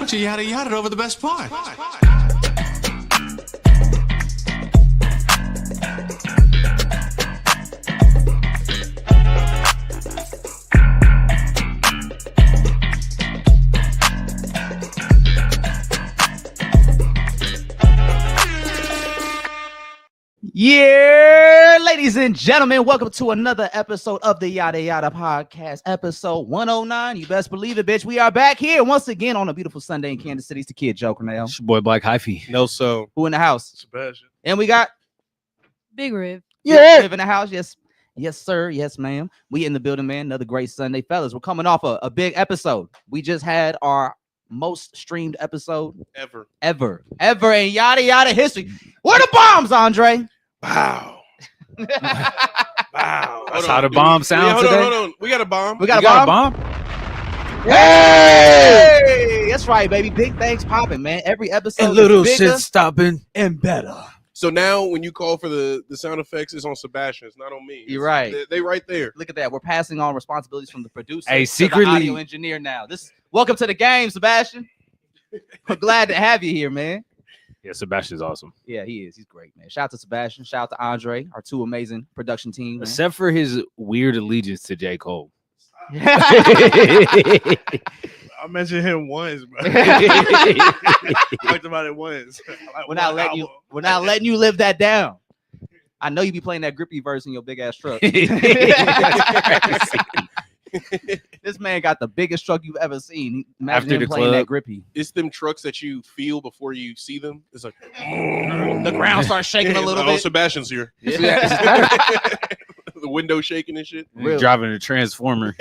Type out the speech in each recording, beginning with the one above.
But you yada yada over the best part. Yeah, ladies and gentlemen, welcome to another episode of the Yadda Yadda podcast, episode 109. You best believe it, bitch. We are back here once again on a beautiful Sunday in Kansas City. It's the kid Joker now. It's your boy Black Hyphy. No, so Who in the house? Sebastian. And we got Big Rib. Rib in the house. Yes, sir. Yes, ma'am. We in the building, man. Another great Sunday, fellas. We're coming off a big episode. We just had our most streamed episode Ever in Yada Yada history. Where the bombs, Andre? Wow. Wow. That's how the bomb sounds today. Hold on. We got a bomb. We got a bomb? Hey! That's right, baby. Big things popping, man. Every episode And little is bigger shit stopping and better. So now when you call for the sound effects, it's on Sebastian. It's not on me. You're right. They right there. Look at that. We're passing on responsibilities from the producer Hey, to secretly- the audio engineer now. Welcome to the game, Sebastian. We're glad to have you here, man. Yeah, Sebastian's awesome. Yeah, he is. He's great, man. Shout out to Sebastian. Shout out to Andre, our two amazing production team. Man. Except for his weird allegiance to J. Cole. I mentioned him once, bro. Talked about it once. We're not letting you live that down. I know you be playing that grippy verse in your big ass truck. This man got the biggest truck you've ever seen. Imagine After him the playing club. that grippy. It's them trucks that you feel before you see them. It's like The ground starts shaking a little bit. Sebastian's here. Yeah. The window shaking and shit. Real. Driving a transformer.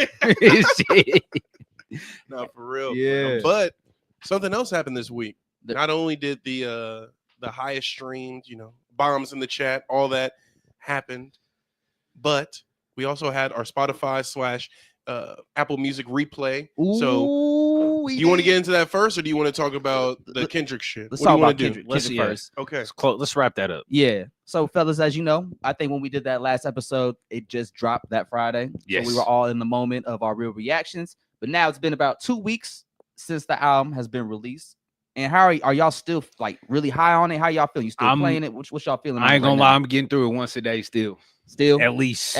No, for real. Yeah. But something else happened this week. The- Not only did the highest streamed, bombs in the chat, all that happened, but we also had our Spotify / Apple Music replay. So Ooh, do you want to get into that first, or do you want to talk about the Kendrick shit? Let's What do talk you wanna about do? Kendrick, Let's- Kendrick yeah. first. Okay. Let's wrap that up. Yeah. So, fellas, as you know, I think when we did that last episode, it just dropped that Friday. Yes. So we were all in the moment of our real reactions. But now it's been about 2 weeks since the album has been released. And how are y'all still like really high on it? How y'all feeling? You still playing it? What's y'all feeling? I ain't gonna lie. lie, I'm getting through it once a day still. Still, At least.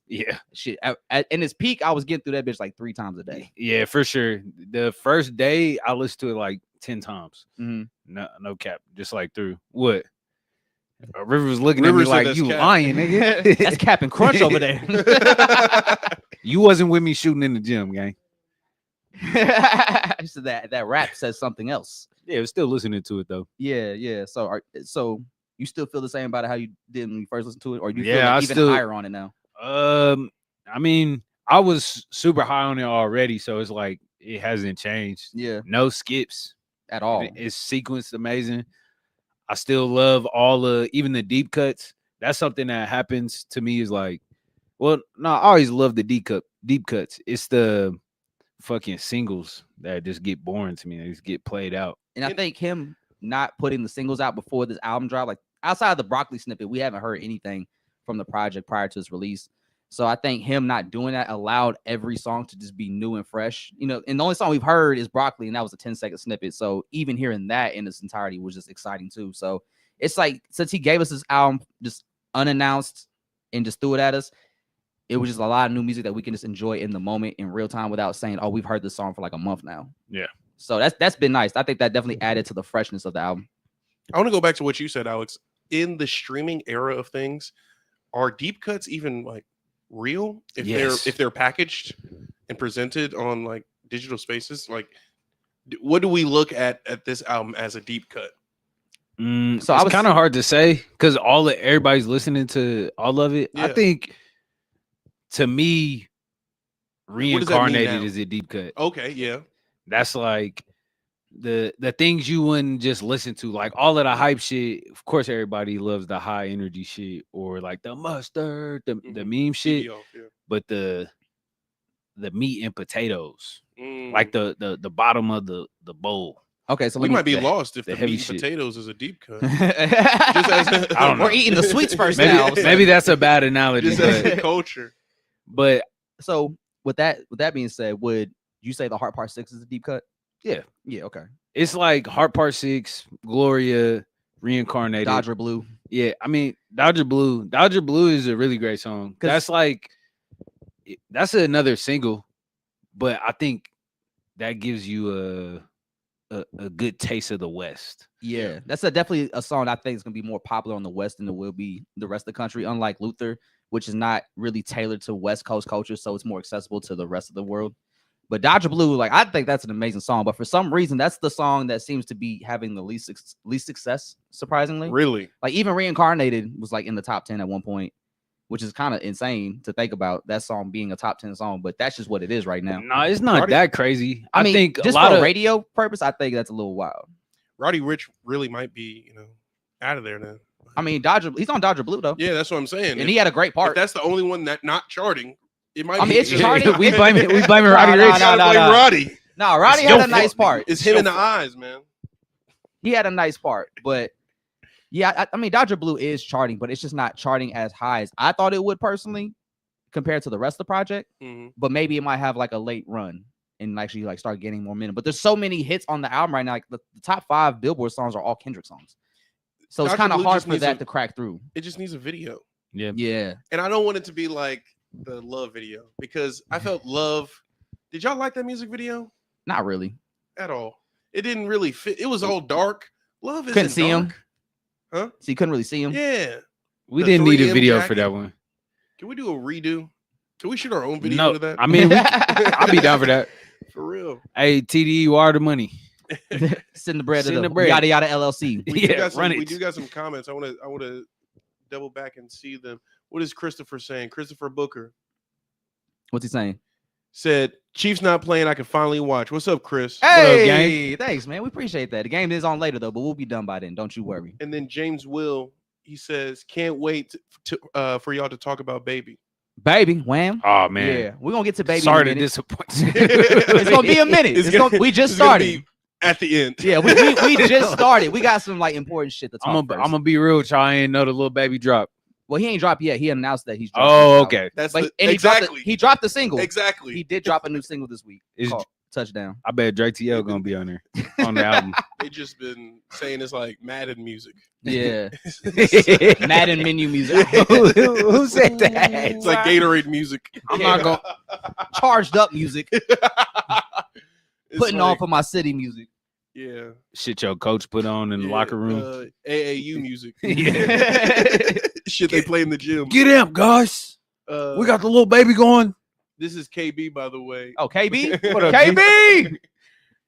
Yeah. shit. In its peak, I was getting through that bitch like 3 times a day. Yeah, for sure. The first day I listened to it like 10 times. Mhm. No cap. Just like through what? River was looking at me River said like, that's you cap." lying, nigga. That's Cap and Crunch over there. You wasn't with me shooting in the gym, gang. So that rap says something else. Yeah, still listening to it though. Yeah. So you still feel the same about it how you did when you first listened to it, or do you Yeah, feel I like even still- higher on it now? I mean, I was super high on it already, so it's like it hasn't changed. Yeah, No skips at all. It's sequenced amazing. I still love even the deep cuts. That's something that happens to me is like, well, no, I always love the deep cuts. It's the fucking singles that just get boring to me. They just get played out. And I think him not putting the singles out before this album drop, like outside of the Broccoli snippet, we haven't heard anything from the project prior to its release. So I think him not doing that allowed every song to just be new and fresh. And the only song we've heard is Broccoli, and that was a 10-second snippet. So even hearing that in its entirety was just exciting too. So it's like, since he gave us this album just unannounced and just threw it at us, it was just a lot of new music that we can just enjoy in the moment in real time without saying, oh, we've heard this song for like a month now. Yeah. So that's been nice. I think that definitely added to the freshness of the album. I want to go back to what you said, Alex. In the streaming era of things, are deep cuts even like real if they're packaged and presented on like digital spaces? Like, what do we look at this album as a deep cut? So it's kind of hard to say because everybody's listening to all of it. Yeah. I think to me, What does that mean Reincarnated now? is a deep cut. Okay, yeah. That's like the things you wouldn't just listen to, like all of the hype shit. Of course, everybody loves the high energy shit or like the mustard, the meme shit. Video, yeah. But the meat and potatoes, Mm. like the bottom of the bowl. Okay, so We let me might be lost if the the heavy meat shit. and potatoes is a deep cut. I don't know. We're eating the sweets first Maybe, now. maybe that's a bad analogy, Just as but, a culture. but So with that being said, would you say the Heart Part 6 is a deep cut? Yeah. Yeah, okay. It's like Heart Part 6, Gloria, Reincarnated. Dodger Blue. Yeah, I mean Dodger Blue. Dodger Blue is a really great song. That's like that's another single, but I think that gives you a good taste of the West. Yeah, that's definitely a song I think is gonna be more popular on the West than it will be the rest of the country. Unlike Luther, which is not really tailored to West Coast culture, so it's more accessible to the rest of the world. But Dodger Blue, like I think that's an amazing song, but for some reason that's the song that seems to be having the least success, surprisingly. Really? Like even Reincarnated was like in the top 10 at one point, which is kind of insane to think about that song being a top 10 song, but that's just what it is right now. No, it's not that crazy. I mean, think just a lot for of radio purpose, I think that's a little wild. Roddy Ricch really might be, out of there now. I mean, he's on Dodger Blue though. Yeah, that's what I'm saying. And he had a great part. If that's the only one that not charting, it might. I mean, be it's charting. we blame Roddy No, Ricch. no, no, blame no. Roddy. No, Roddy It's had your a nice fault. part. It's him in the eyes, man. He had a nice part, but yeah, I mean, Dodger Blue is charting, but it's just not charting as high as I thought it would personally, compared to the rest of the project. Mm-hmm. But maybe it might have like a late run and actually like start getting more momentum. But there's so many hits on the album right now. Like the top 5 Billboard songs are all Kendrick songs, so it's Dr. kind of Blue hard just for needs that a- to crack through. It just needs a video, Yeah, and I don't want it to be like the Love video because I felt Love. Did y'all like that music video not really. at all? It didn't really fit. It was all dark. Love isn't Couldn't see dark. him. Huh? So you couldn't really see him. Yeah. We The didn't need a 3M video jacket. for that one. Can we do a redo? Can we shoot our own video No, to that? I mean, I'll be down for that. For real. Hey, TDE, you are the money. Send the bread to Send the the bread. Yadda Yadda LLC. We do Yeah, got some, run we it. do got some comments. I want to double back and see them. What is Christopher saying? Christopher Booker What's he saying? said, "Chiefs not playing. I can finally watch." What's up, Chris? Hey, thanks, man. We appreciate that. The game is on later though, but we'll be done by then. Don't you worry. And then James Will, he says, "Can't wait to for y'all to talk about Baby." Baby, wham. Oh man, Yeah, we're gonna get to Baby. sorry in to a minute. disappoint you. It's gonna be a minute. We just it's gonna started. be at the end. Yeah, we just started. We got some like important shit to talk I'm first. gonna be real with y'all. I ain't know the Little Baby drop. Well, he ain't dropped yet. He announced that he's dropped. Oh, okay. That's But, the, and exactly. he dropped the single. Exactly. He did drop a new single this week. Is- Called Touchdown. I bet Drake TL gonna be on there on the album. They just been saying it's like Madden music. Yeah. Madden menu music. Who said that? It's like Gatorade music. I'm not gonna. Charged up music. It's Putting like, on for my city music. yeah. Shit, your coach put on in the Yeah, locker room. AAU music. Yeah. Shit they play in the gym. Get him, guys. Uh, We got the Little Baby going. this is KB, by the way. Oh, KB? What up, KB?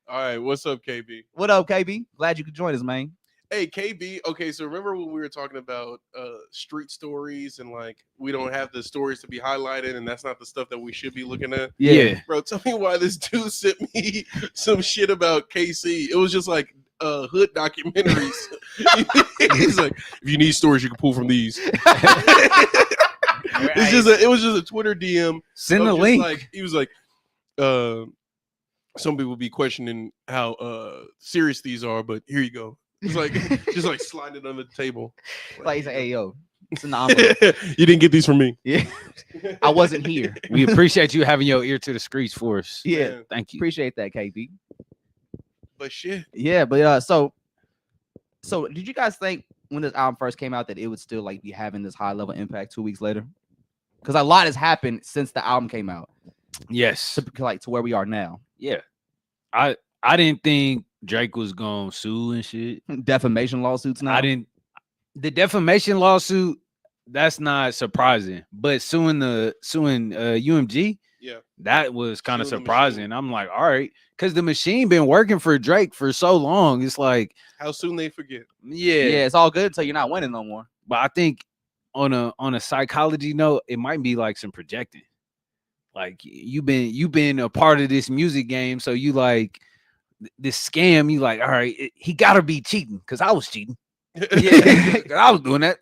All right, what's up, KB? What up, KB? Glad you could join us, man. Hey, KB. Okay, so remember when we were talking about street stories and like we don't have the stories to be highlighted, and that's not the stuff that we should be looking at. Yeah. Bro, tell me why this dude sent me some shit about KC. It was just like hood documentaries. He's like, if you need stories, you can pull from these. It was just a Twitter DM. Send the of just link. Like, he was like, some people be questioning how serious these are, but here you go. It's like just like sliding it under the table. Like he's like, hey, yo, it's in the envelope. You didn't get these from me. Yeah. I wasn't here. We appreciate you having your ear to the streets for us. Yeah. Man, Thank you. Appreciate that, KB. but shit. Yeah, but so did you guys think when this album first came out that it would still like be having this high level impact 2 weeks later? Because a lot has happened since the album came out Yes. to where we are now. Yeah. I didn't think Drake was gonna sue and shit. Defamation lawsuits now. I didn't. The defamation lawsuit, that's not surprising. But suing UMG, Yeah. that was kind of Suing the surprising. machine. I'm like, all right, because the machine been working for Drake for so long. It's like, How soon they forget? yeah. Yeah, it's all good until you're not winning no more. But I think on a psychology note, it might be like some projecting. Like you've been a part of this music game, so you like this scam. You like, all right, he gotta be cheating because I was cheating. Yeah, 'cause I was doing that.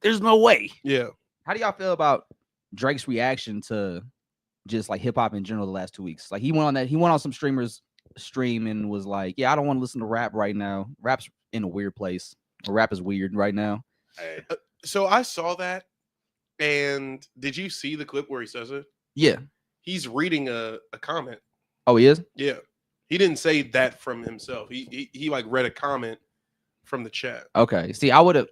There's no way. Yeah. How do y'all feel about Drake's reaction to just like hip hop in general the last 2 weeks? Like he went on some streamers stream and was like, yeah, I don't want to listen to rap right now. Rap's in a weird place. Or rap is weird right now. So I saw that, and did you see the clip where he says it? Yeah. He's reading a comment. Oh, he is? Yeah. He didn't say that from himself. He like read a comment from the chat. Okay. See, I would have.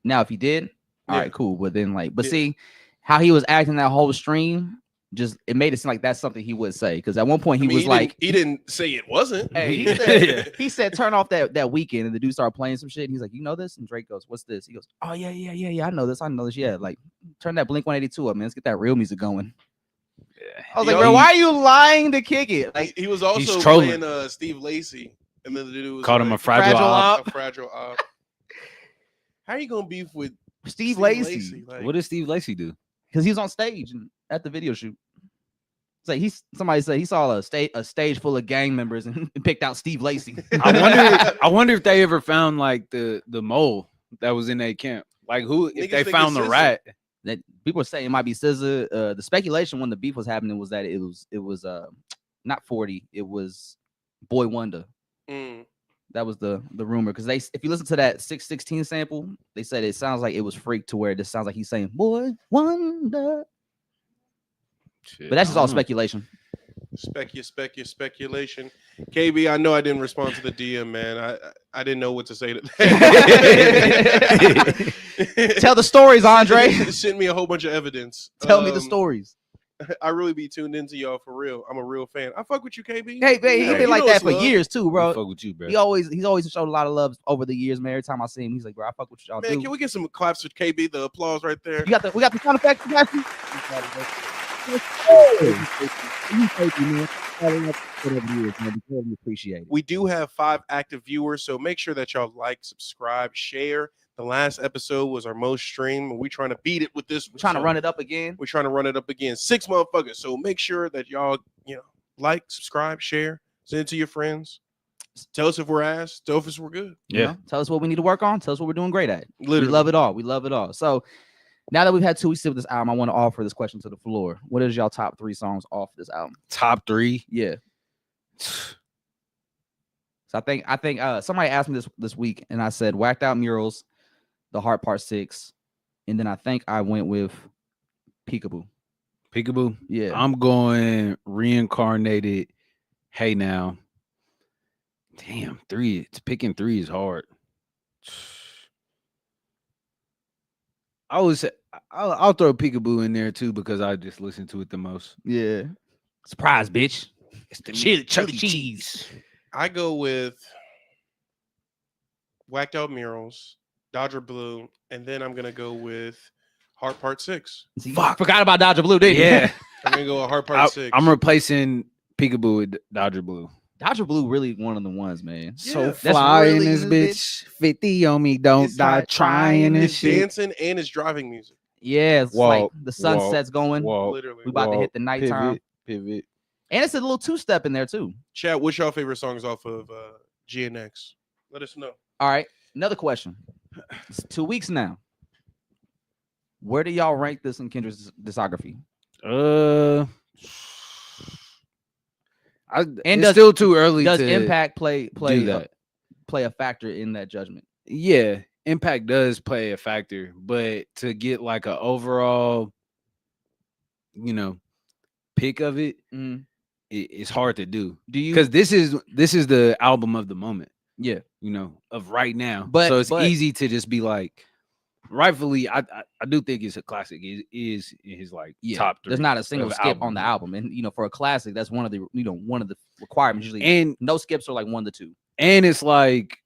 Now, if he did, all right, cool. But then, see how he was acting that whole stream. Just it made it seem like that's something he would say. Because at one point he he didn't say it wasn't. Hey, he said turn off that weekend, and the dude started playing some shit. And he's like, you know this? And Drake goes, what's this? He goes, oh yeah. I know this. Yeah, like turn that Blink 182 up, man. Let's get that real music going. I was like, bro, why are you lying to kick it? Like he was also playing Steve Lacy, and then the dude was called him a fragile op. A fragile op. How are you gonna beef with Steve Lacy? Like, what did Steve Lacy do? Because he was on stage at the video shoot. It's like somebody said he saw a stage full of gang members and picked out Steve Lacy. I wonder if they ever found like the mole that was in that camp. Like if they found the rat. That people were saying it might be SZA. The speculation when the beef was happening was that it was not 40, it was Boy Wonder. That was the rumor, because if you listen to that 616 sample, they said it sounds like it was Freak, to where it just sounds like he's saying Boy Wonder. Shit, but that's just all speculation. Speculation. KB, I know I didn't respond to the DM, man. I didn't know what to say to that. Tell the stories, Andre. Send me a whole bunch of evidence. Tell me the stories. I really be tuned into y'all for real. I'm a real fan. I fuck with you, KB. Hey, man, he's been like that for years too, bro. I fuck with you, bro. He's always showed a lot of love over the years, man. Every time I see him, he's like, bro, I fuck with y'all. Man, can we get some claps for KB? The applause right there. We got the sound effects, we appreciate it. We do have 5 active viewers, so make sure that y'all like, subscribe, share. The last episode was our most streamed, and we're trying to beat it with this. We're trying to run it up again. 6 motherfuckers. So make sure that y'all, like, subscribe, share, send it to your friends. Tell us if we're ass. Tell us if we're good. Yeah. Tell us what we need to work on. Tell us what we're doing great at. Literally. We love it all. So now that we've had 2 weeks with this album, I want to offer this question to the floor. What is y'all top 3 songs off this album? Top 3? Yeah. So I think somebody asked me this week, and I said Whacked Out Murals, The Heart Part 6, and then I think I went with Peekaboo. Peekaboo? Yeah. I'm going Reincarnated, Hey Now. Damn, 3. Picking 3 is hard. I'll throw Peekaboo in there too, because I just listen to it the most. Yeah. Surprise, bitch. It's the chili cheese. I go with Whacked Out Murals, Dodger Blue, and then I'm gonna go with Heart Part 6. Fuck, forgot about Dodger Blue, didn't you? Yeah. I'm gonna go with Heart Part 6. I'm replacing Peekaboo with Dodger Blue. Dodger Blue really one of the ones, man. So fly in this bitch, 50 on me, don't die trying this shit. Dancing and it's driving music. Yeah, it's like the sunset's going. Literally. We about to hit the nighttime. Pivot. And it's a little 2-step in there too. Chat, what's your favorite songs off of GNX? Let us know. All right, another question. It's 2 weeks now. Where do y'all rank this in Kendrick's discography? It's still too early. Does to Impact play a factor in that judgment? Yeah, Impact does play a factor, but to get like an overall, pick of it, it's hard to do. Do you? Because this is the album of the moment. Yeah, of right now. But so it's easy to just be like, rightfully, I do think it's a classic. It is in his top 3. There's not a single skip on the album, and for a classic, that's one of the requirements usually. And no skips are like 1 to 2. And it's like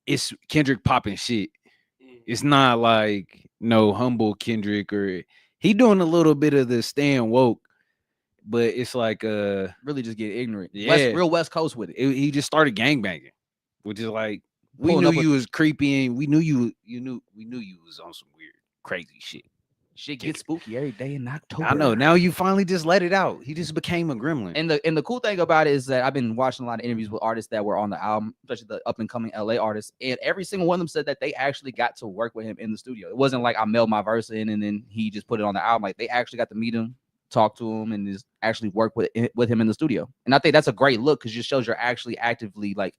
it's Kendrick popping shit. It's not like no humble Kendrick, or he doing a little bit of the staying woke, but it's like really just get ignorant. Yeah, real West Coast with it. He just started gangbanging, which is like. We knew you was creepy, and we knew you was on some weird, crazy shit. Shit gets spooky every day in October. I know. Now you finally just let it out. He just became a gremlin. And the cool thing about it is that I've been watching a lot of interviews with artists that were on the album, especially the up and coming LA artists, and every single one of them said that they actually got to work with him in the studio. It wasn't like I mailed my verse in and then he just put it on the album. Like they actually got to meet him, talk to him, and just actually work with him in the studio. And I think that's a great look, because it just shows you're actually actively like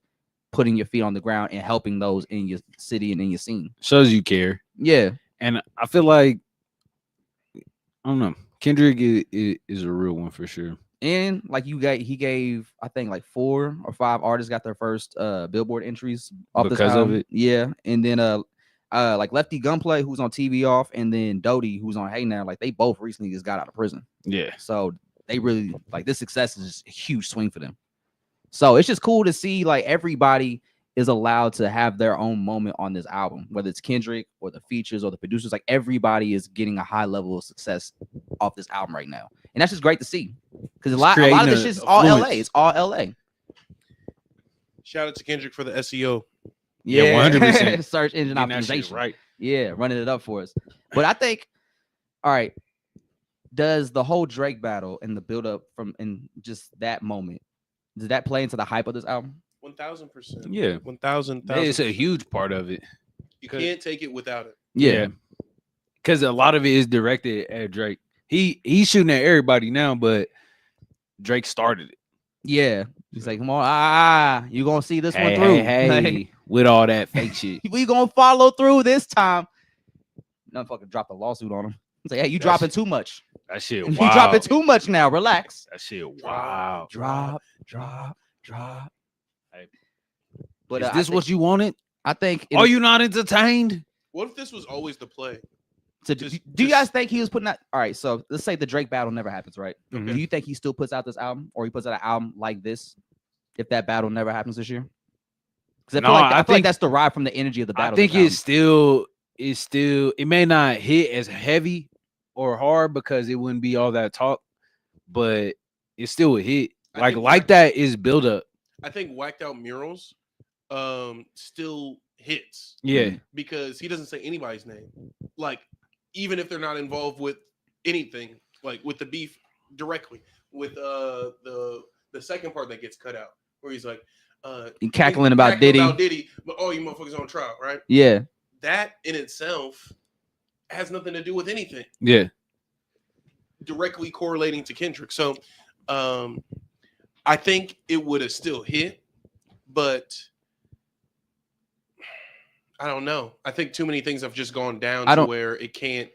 putting your feet on the ground and helping those in your city and in your scene. Shows you care. Yeah. And I feel like, I don't know, Kendrick is a real one for sure. And like he gave I think like 4 or 5 artists got their first Billboard entries off this Because of album. it? Yeah, and then like Lefty Gunplay, who's on TV Off, and then DOECHII, who's on Hey Now, like they both recently just got out of prison. Yeah. So they really like this success is a huge swing for them. So it's just cool to see like everybody is allowed to have their own moment on this album, whether it's Kendrick or the features or the producers. Like everybody is getting a high level of success off this album right now, and that's just great to see because a lot of this shit is all LA. It's all LA. Shout out to Kendrick for the SEO. Yeah, 100%. Search engine Getting that shit optimization. right. Yeah, running it up for us. But I think, all right, does the whole Drake battle and the build up from in just that moment, does that play into the hype of this album? 1000%. Yeah. 1000. It's a huge part of it. You can't take it without it. Yeah. Because a lot of it is directed at Drake. He's shooting at everybody now, but Drake started it. Yeah. He's like, come on, you gonna see this one through. Hey, with all that fake shit. We gonna follow through this time. None fucking dropped a lawsuit on him. He's like, hey, you dropping too much. That shit You wow. dropping too much now. Relax. That shit wow. Drop. Hey. But Is I this think, what you wanted? I think Are you not entertained? What if this was always the play? do you guys think he was putting out? All right, so let's say the Drake battle never happens, right? Mhm. Do you think he still puts out this album, or he puts out an album like this if that battle never happens this year? Because I feel like that's derived from the energy of the battle. I think it's still it may not hit as heavy or hard because it wouldn't be all that talk, but it still would hit. Like that is build up. I think Whacked Out Murals still hits. Yeah. Because he doesn't say anybody's name. Like, even if they're not involved with anything, like with the beef directly, with the second part that gets cut out, where he's like cackling about Diddy. But oh, you motherfuckers on trial, right? Yeah. That in itself has nothing to do with anything. Yeah. Directly correlating to Kendrick. So I think it would have still hit, but I don't know. I think too many things have just gone down to where it can't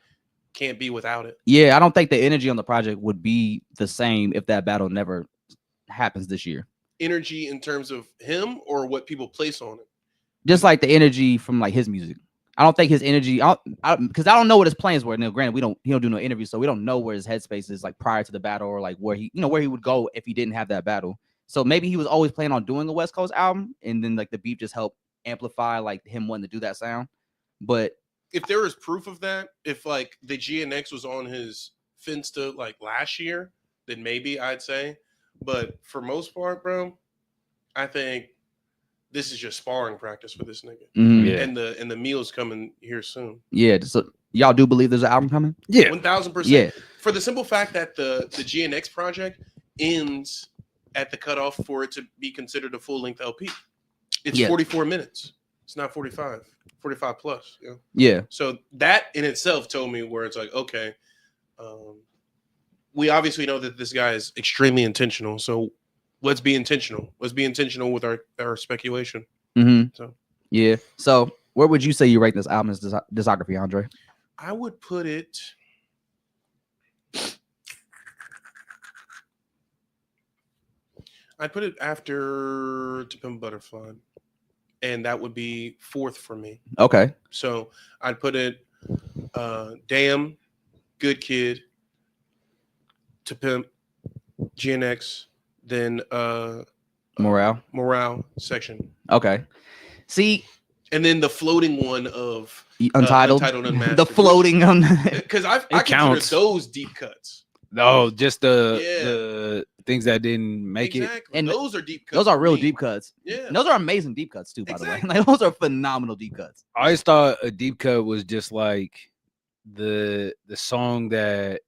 be without it. Yeah, I don't think the energy on the project would be the same if that battle never happens this year. Energy in terms of him or what people place on it? Just like the energy from like his music. I don't think his energy, because I don't know what his plans were. Now, granted, he don't do no interviews, so we don't know where his headspace is like prior to the battle or like where he would go if he didn't have that battle. So maybe he was always planning on doing a West Coast album, and then like the beef just helped amplify like him wanting to do that sound. But if there is proof of that, if like the GNX was on his Finsta like last year, then maybe I'd say. But for most part, bro, I think this is just sparring practice for this nigga. Yeah. And the meal's coming here soon. Yeah. So y'all do believe there's an album coming? Yeah. 1000%. Yeah. For the simple fact that the GNX project ends at the cutoff for it to be considered a full-length LP. It's 44 minutes. It's not 45 plus. You know? Yeah. So that in itself told me where it's like, okay, we obviously know that this guy is extremely intentional. So let's be intentional. Let's be intentional with our speculation. Mm-hmm. So yeah. So where would you say you rate this album's discography, Andre? I would put it. I'd put it after To Pimp a Butterfly, and that would be 4th for me. Okay. So I'd put it Damn, Good Kid, To Pimp, GNX, then Morale section. Okay. See, and then the floating one of Untitled Unmastered. The floating on because I consider those deep cuts. No, just the things that didn't make it. And those are deep cuts. Those are real deep cuts. Yeah. Those are amazing deep cuts too, by the way. Like, those are phenomenal deep cuts. I always thought a deep cut was just like the songs that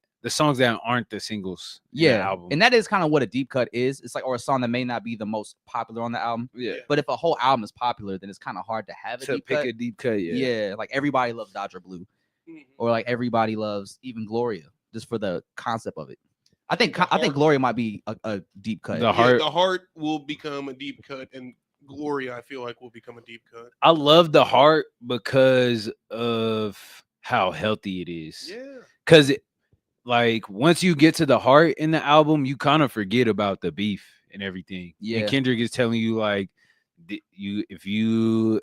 aren't the singles. Yeah. Album. And that is kind of what a deep cut is. It's like, or a song that may not be the most popular on the album. Yeah. But if a whole album is popular, then it's kind of hard to have a deep cut. Yeah. Like everybody loves Dodger Blue. Or like everybody loves even Gloria, just for the concept of it. I think Gloria might be a deep cut. The heart will become a deep cut, and Gloria, I feel like, will become a deep cut. I love the heart because of how healthy it is. Yeah. Because like once you get to the heart in the album, you kind of forget about the beef and everything. Yeah. And Kendrick is telling you like, if you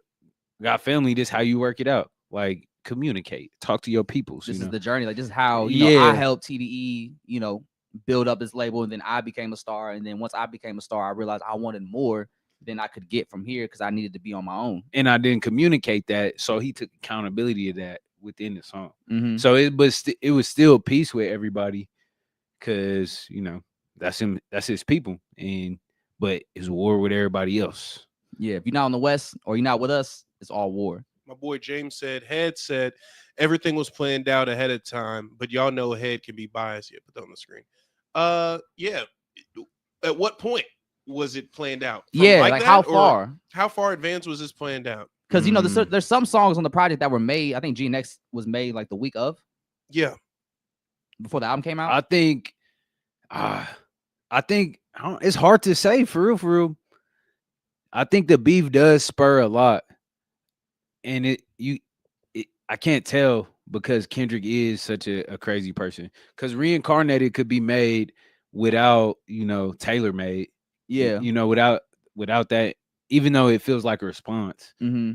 got family, this how you work it out. Like communicate, talk to your peoples. This you is know? the journey. Like this is how you know Yeah. I helped TDE, you know, build up his label, and then I became a star. And then once I became a star, I realized I wanted more than I could get from here because I needed to be on my own. And I didn't communicate that, so he took accountability of that within the song. Mhm. So it was still peace with everybody, because you know that's him, that's his people, but it's war with everybody else. Yeah, if you're not on the West or you're not with us, it's all war. My boy James said, Head said everything was planned out ahead of time, but y'all know Head can be biased. Yeah, put that on the screen. Yeah. At what point was it planned out? Yeah, like that, how or far? How far advanced was this planned out? Because you know, there's some songs on the project that were made. I think GNX was made like the week of. Yeah. Before the album came out. I think it's hard to say for real. I think the beef does spur a lot, and I can't tell because Kendrick is such a crazy person. Because Reincarnated could be made without, you know, Taylor made. Yeah. You know, without that, even though it feels like a response, Mm-hmm.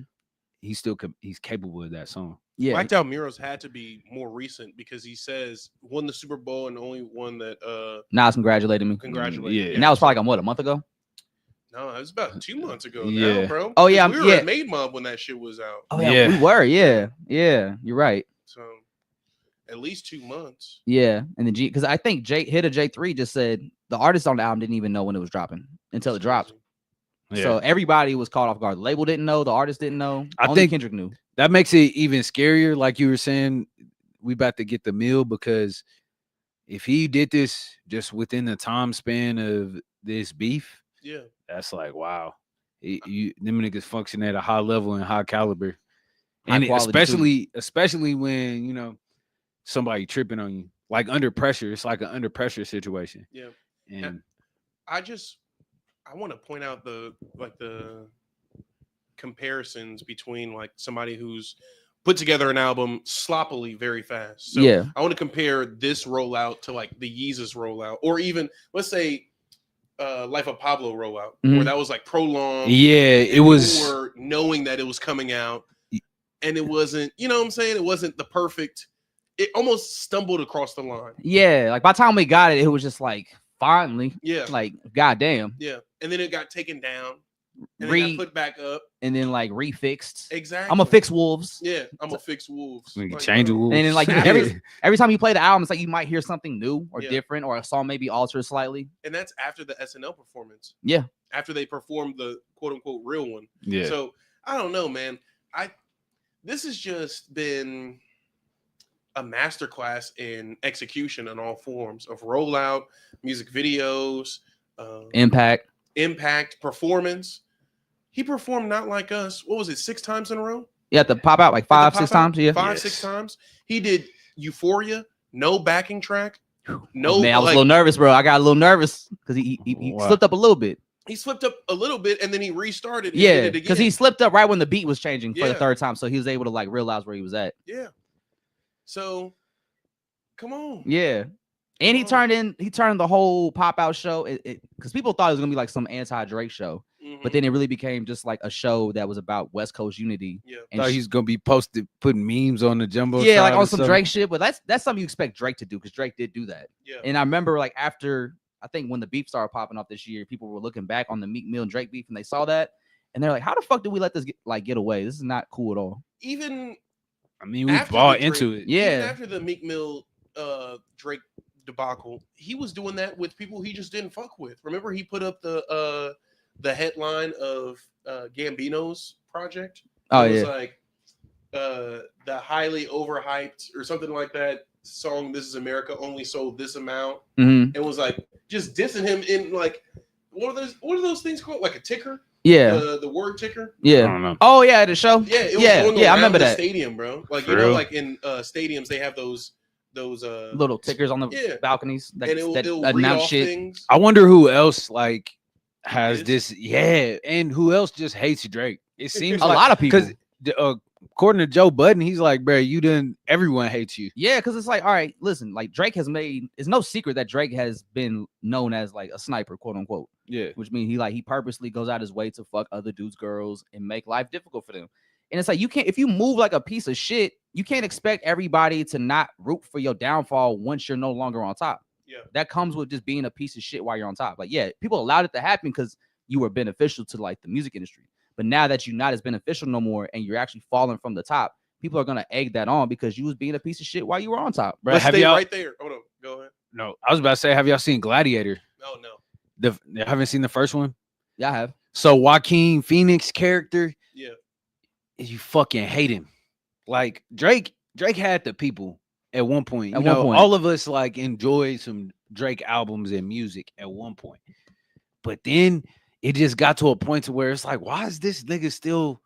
he's capable of that song. Yeah. Blacked Out Murals had to be more recent because he says won the Super Bowl and only one that Nas congratulated me. congratulated. Yeah. And that was probably like, what, a month ago? No, it was about 2 months ago Yeah. now, bro. Oh, yeah, we were yeah. at Made Mob when that shit was out. Oh yeah, Yeah. we were. Yeah, you're right. So at least 2 months. Yeah, and then because I think Hidda J3 just said the artist on the album didn't even know when it was dropping until it dropped. Yeah. So everybody was caught off guard. The label didn't know. The artist didn't know. I Only think Kendrick knew. That makes it even scarier. Like you were saying, we about to get the meal, because if he did this just within the time span of this beef, Yeah. that's like, wow. Them niggas function at a high level and high caliber. And High quality especially when, you know, somebody tripping on you, like under pressure. It's like an under pressure situation. Yeah. And I want to point out the comparisons between like somebody who's put together an album sloppily very fast. So Yeah. I want to compare this rollout to like the Yeezus rollout, or even let's say Life of Pablo rollout, where that was like prolonged. yeah, it was more knowing that it was coming out, and it wasn't, you know what I'm saying? It wasn't the perfect. It almost stumbled across the line. Yeah, like by the time we got it, it was just like finally. Yeah. Like goddamn. Yeah. And then it got taken down. And then got put back up. And then like refixed. Exactly. I'm gonna fix wolves. Yeah, I'm gonna fix wolves. we can Like, change the bro. wolves. And then like every time you play the album, it's like you might hear something new or Yeah. different, or a song maybe altered slightly. And that's after the SNL performance. Yeah. After they performed the quote unquote real one. Yeah. So I don't know, man. This has just been a masterclass in execution in all forms of rollout, music videos, Impact, performance. He performed Not Like Us. What was it? 6 times in a row? Yeah, to pop out like 5-6 times. Yeah. 5-6 times. He did Euphoria, no backing track. No, man, I was a little nervous, bro. I got a little nervous because he Wow. slipped up a little bit. He slipped up a little bit and then he restarted. And Yeah, did it because again. he slipped up right when the beat was changing for the Yeah. third time, so he was able to like realize where he was at. Yeah. So, come on. Yeah, and he turned the whole pop out show because people thought it was gonna be like some anti-Drake show, but then it really became just like a show that was about West Coast unity. Yeah. And Thought he's gonna be putting memes on the jumbo. yeah, like on some Drake shit. But that's something you expect Drake to do because Drake did do that. Yeah. And I remember like after I think when the beef started popping off this year, people were looking back on the Meek Mill and Drake beef and they saw that and they're like, how the fuck did we let this get away? This is not cool at all. Even I mean, we after bought the into Drake- it. Yeah. even after the Meek Mill Drake debacle, he was doing that with people he just didn't fuck with. Remember, he put up the headline of Gambino's project. Oh, It was yeah. like the highly overhyped or something like that song. This Is America only sold this amount. Mhm. It was like just dissing him in like what are those things called? Like a ticker? Yeah, The word ticker. I yeah. don't know. Oh yeah, the show. Yeah, it was Yeah, going yeah, I around remember the that. stadium, bro. Like For you know, real? like in stadiums they have those Little tickers on the Yeah. balconies that, and it'll read announce off shit. things. I wonder who else like has Is? this. Yeah, and who else just hates Drake? It seems A like, lot of people. because according to Joe Budden, he's like, bro, everyone hates you. Yeah, because it's like, all right, listen, like Drake it's no secret that Drake has been known as like a sniper, quote unquote. Yeah. Which means he purposely goes out his way to fuck other dudes' girls and make life difficult for them. And it's like, if you move like a piece of shit, you can't expect everybody to not root for your downfall once you're no longer on top. Yeah. That comes with just being a piece of shit while you're on top. Like, yeah, people allowed it to happen because you were beneficial to like the music industry. But now that you're not as beneficial no more and you're actually falling from the top, people are gonna egg that on because you was being a piece of shit while you were on top. Bro, Let's stay right there. Hold on, go ahead. No, I was about to say, have y'all seen Gladiator? No. You haven't seen the first one? Yeah, I have. So Joaquin Phoenix character, Yeah. you fucking hate him. Like Drake had the people at one point. At one point. All of us like enjoyed some Drake albums and music at one point. But then it just got to a point to where it's like, why is this nigga still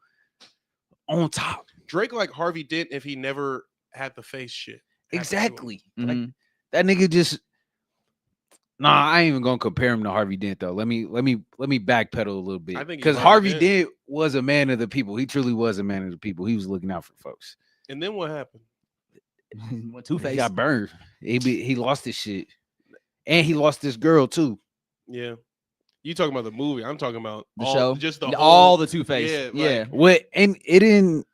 on top? Drake like Harvey Dent if he never had the face shit. Exactly. Mhm. Like that nigga just I ain't even gonna compare him to Harvey Dent though. Let me backpedal a little bit. I think because he's Harvey Harvey Dent was a man of the people. He truly was a man of the people. He was looking out for folks. And then what happened? Went He Two-Face. got burned. He lost his shit, and he lost this girl too. Yeah. You talking about the movie? I'm talking about The show? just all the Two-Face. Yeah, Yeah. like- What? And it didn't.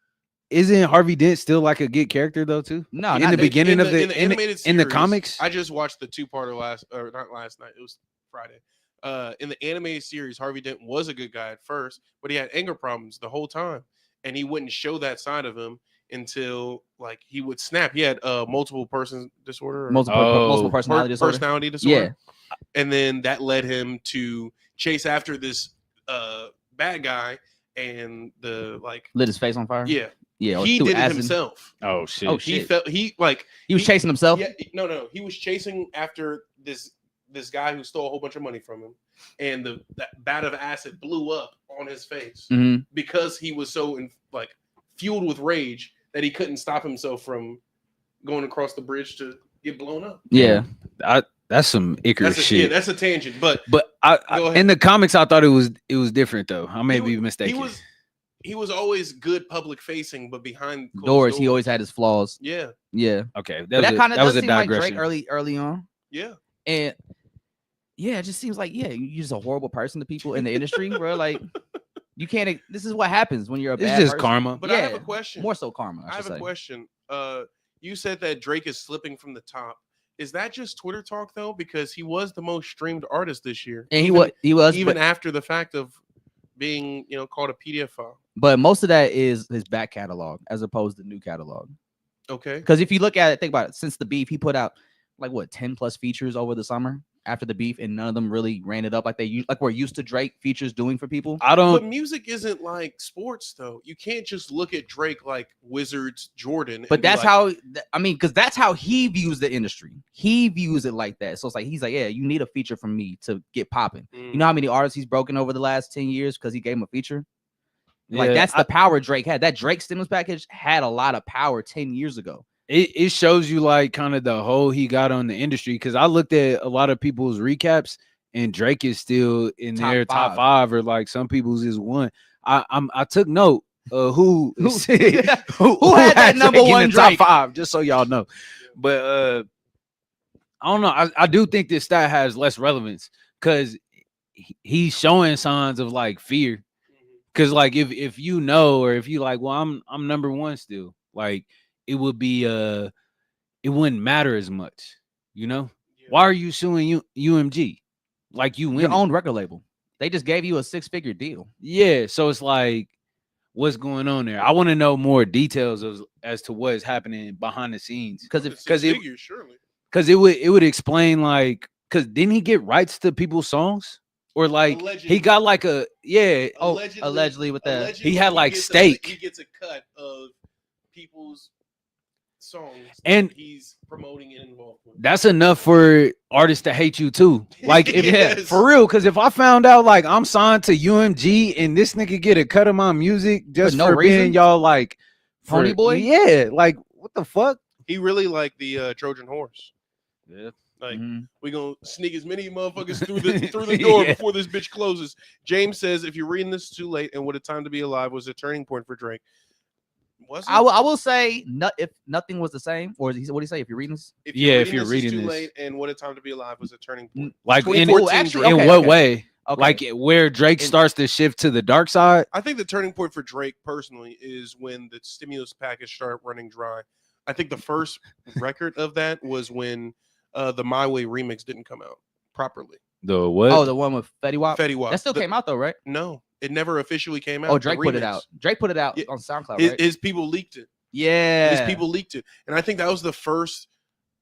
Isn't Harvey Dent still like a good character though too? No, in not the beginning of the animated in the series, comics. I just watched the 2-parter not last night. It was Friday. In the animated series, Harvey Dent was a good guy at first, but he had anger problems the whole time, and he wouldn't show that side of him until like he would snap. He had multiple person disorder, or Multiple personality disorder. personality disorder. Yeah. And then that led him to chase after this bad guy, and Lit his face on fire. yeah. Yeah. He threw did it acid. himself. Oh shit! Oh, He shit. felt He was chasing himself. Yeah, no. He was chasing after this guy who stole a whole bunch of money from him, and that vat of acid blew up on his face Mhm. because he was so fueled with rage that he couldn't stop himself from going across the bridge to get blown up. Yeah. That's some Icarus shit. Yeah, that's a tangent. But But Go ahead. in the comics, I thought it was different though. I may be mistaken. He was always good public facing, but behind closed Doors. He always had his flaws. Yeah. Yeah. Okay, But that kind of that was does a seem like digression. Drake early on. Yeah. And yeah, it just seems like, yeah, you're just a horrible person to people in the industry, bro. Like, you can't. This is what happens when you're a It's bad just person. karma. But I have Yeah, a question. More so karma. I I have should a say. question. You said that Drake is slipping from the top. Is that just Twitter talk though? Because he was the most streamed artist this year, And even he was even but, after the fact of being called a PDF file. but most of that is his back catalog as opposed to new catalog. Okay. Because if you look at it, think about it. Since the beef, he put out like what 10 plus features over the summer after the beef, and none of them really ran it up like we're used to Drake features doing for people. I But don't. music isn't like sports though. You can't just look at Drake like Wizards Jordan. But and be that's like, how because that's how he views the industry. He views it like that. So it's like he's like, yeah, you need a feature from me to get popping. You know how many artists he's broken over the last 10 years because he gave him a feature? Like Yeah, that's the power Drake had. That Drake stimulus package had a lot of power 10 years ago. It shows you like kind of the hole he got on the industry, because I looked at a lot of people's recaps and Drake is still in their top five, or like some people's is one. I took note who Who had that number Drake in one the top Drake? five, just so y'all know. But I don't know. I do think this stat has less relevance because he's showing signs of like fear. Because like if you know, or if you like, well, I'm number one still, like it would be it wouldn't matter as much, you know. Yeah. Why are you suing UMG? Like you win Your own record label. They just gave you a 6-figure deal. Yeah, so it's like, what's going on there? I want to know more details as to what is happening behind the scenes, Because surely. because it would explain, like, because didn't he get rights to people's songs, or like Allegedly. he got like a allegedly with that. He had, like, gets stake. He gets a cut of people's songs And that he's promoting and involved with. that's enough for artists to hate you too. Like if Yes. for real, because if I found out like I'm signed to UMG and this nigga get a cut of my music just no for being reason? y'all like Pony boy? yeah, like what the fuck? He really liked the Trojan horse. Yeah. Like Mhm. we gonna sneak as many motherfuckers through the door Yeah. before this bitch closes. James says, if you're reading this too late and what a time to be alive was a turning point for Drake. Was it? I will say, if nothing was the same, or what do you say? If you're reading this, If you're this, reading it's too this. late, and What a Time to Be Alive was a turning point. Like in 2014 actually, Drake. in okay, what okay. way? okay, Like where Drake starts to shift to the dark side. I think the turning point for Drake personally is when the stimulus package started running dry. I think the first record of that was when the My Way remix didn't come out properly. The what? oh, the one with Fetty Wap. Fetty Wap. That still came out though, right? No, it never officially came out. Oh, the Drake put it remix. out. Drake put it out Yeah, on SoundCloud, His, right? his people leaked it. Yeah, His people leaked it, and I think that was the first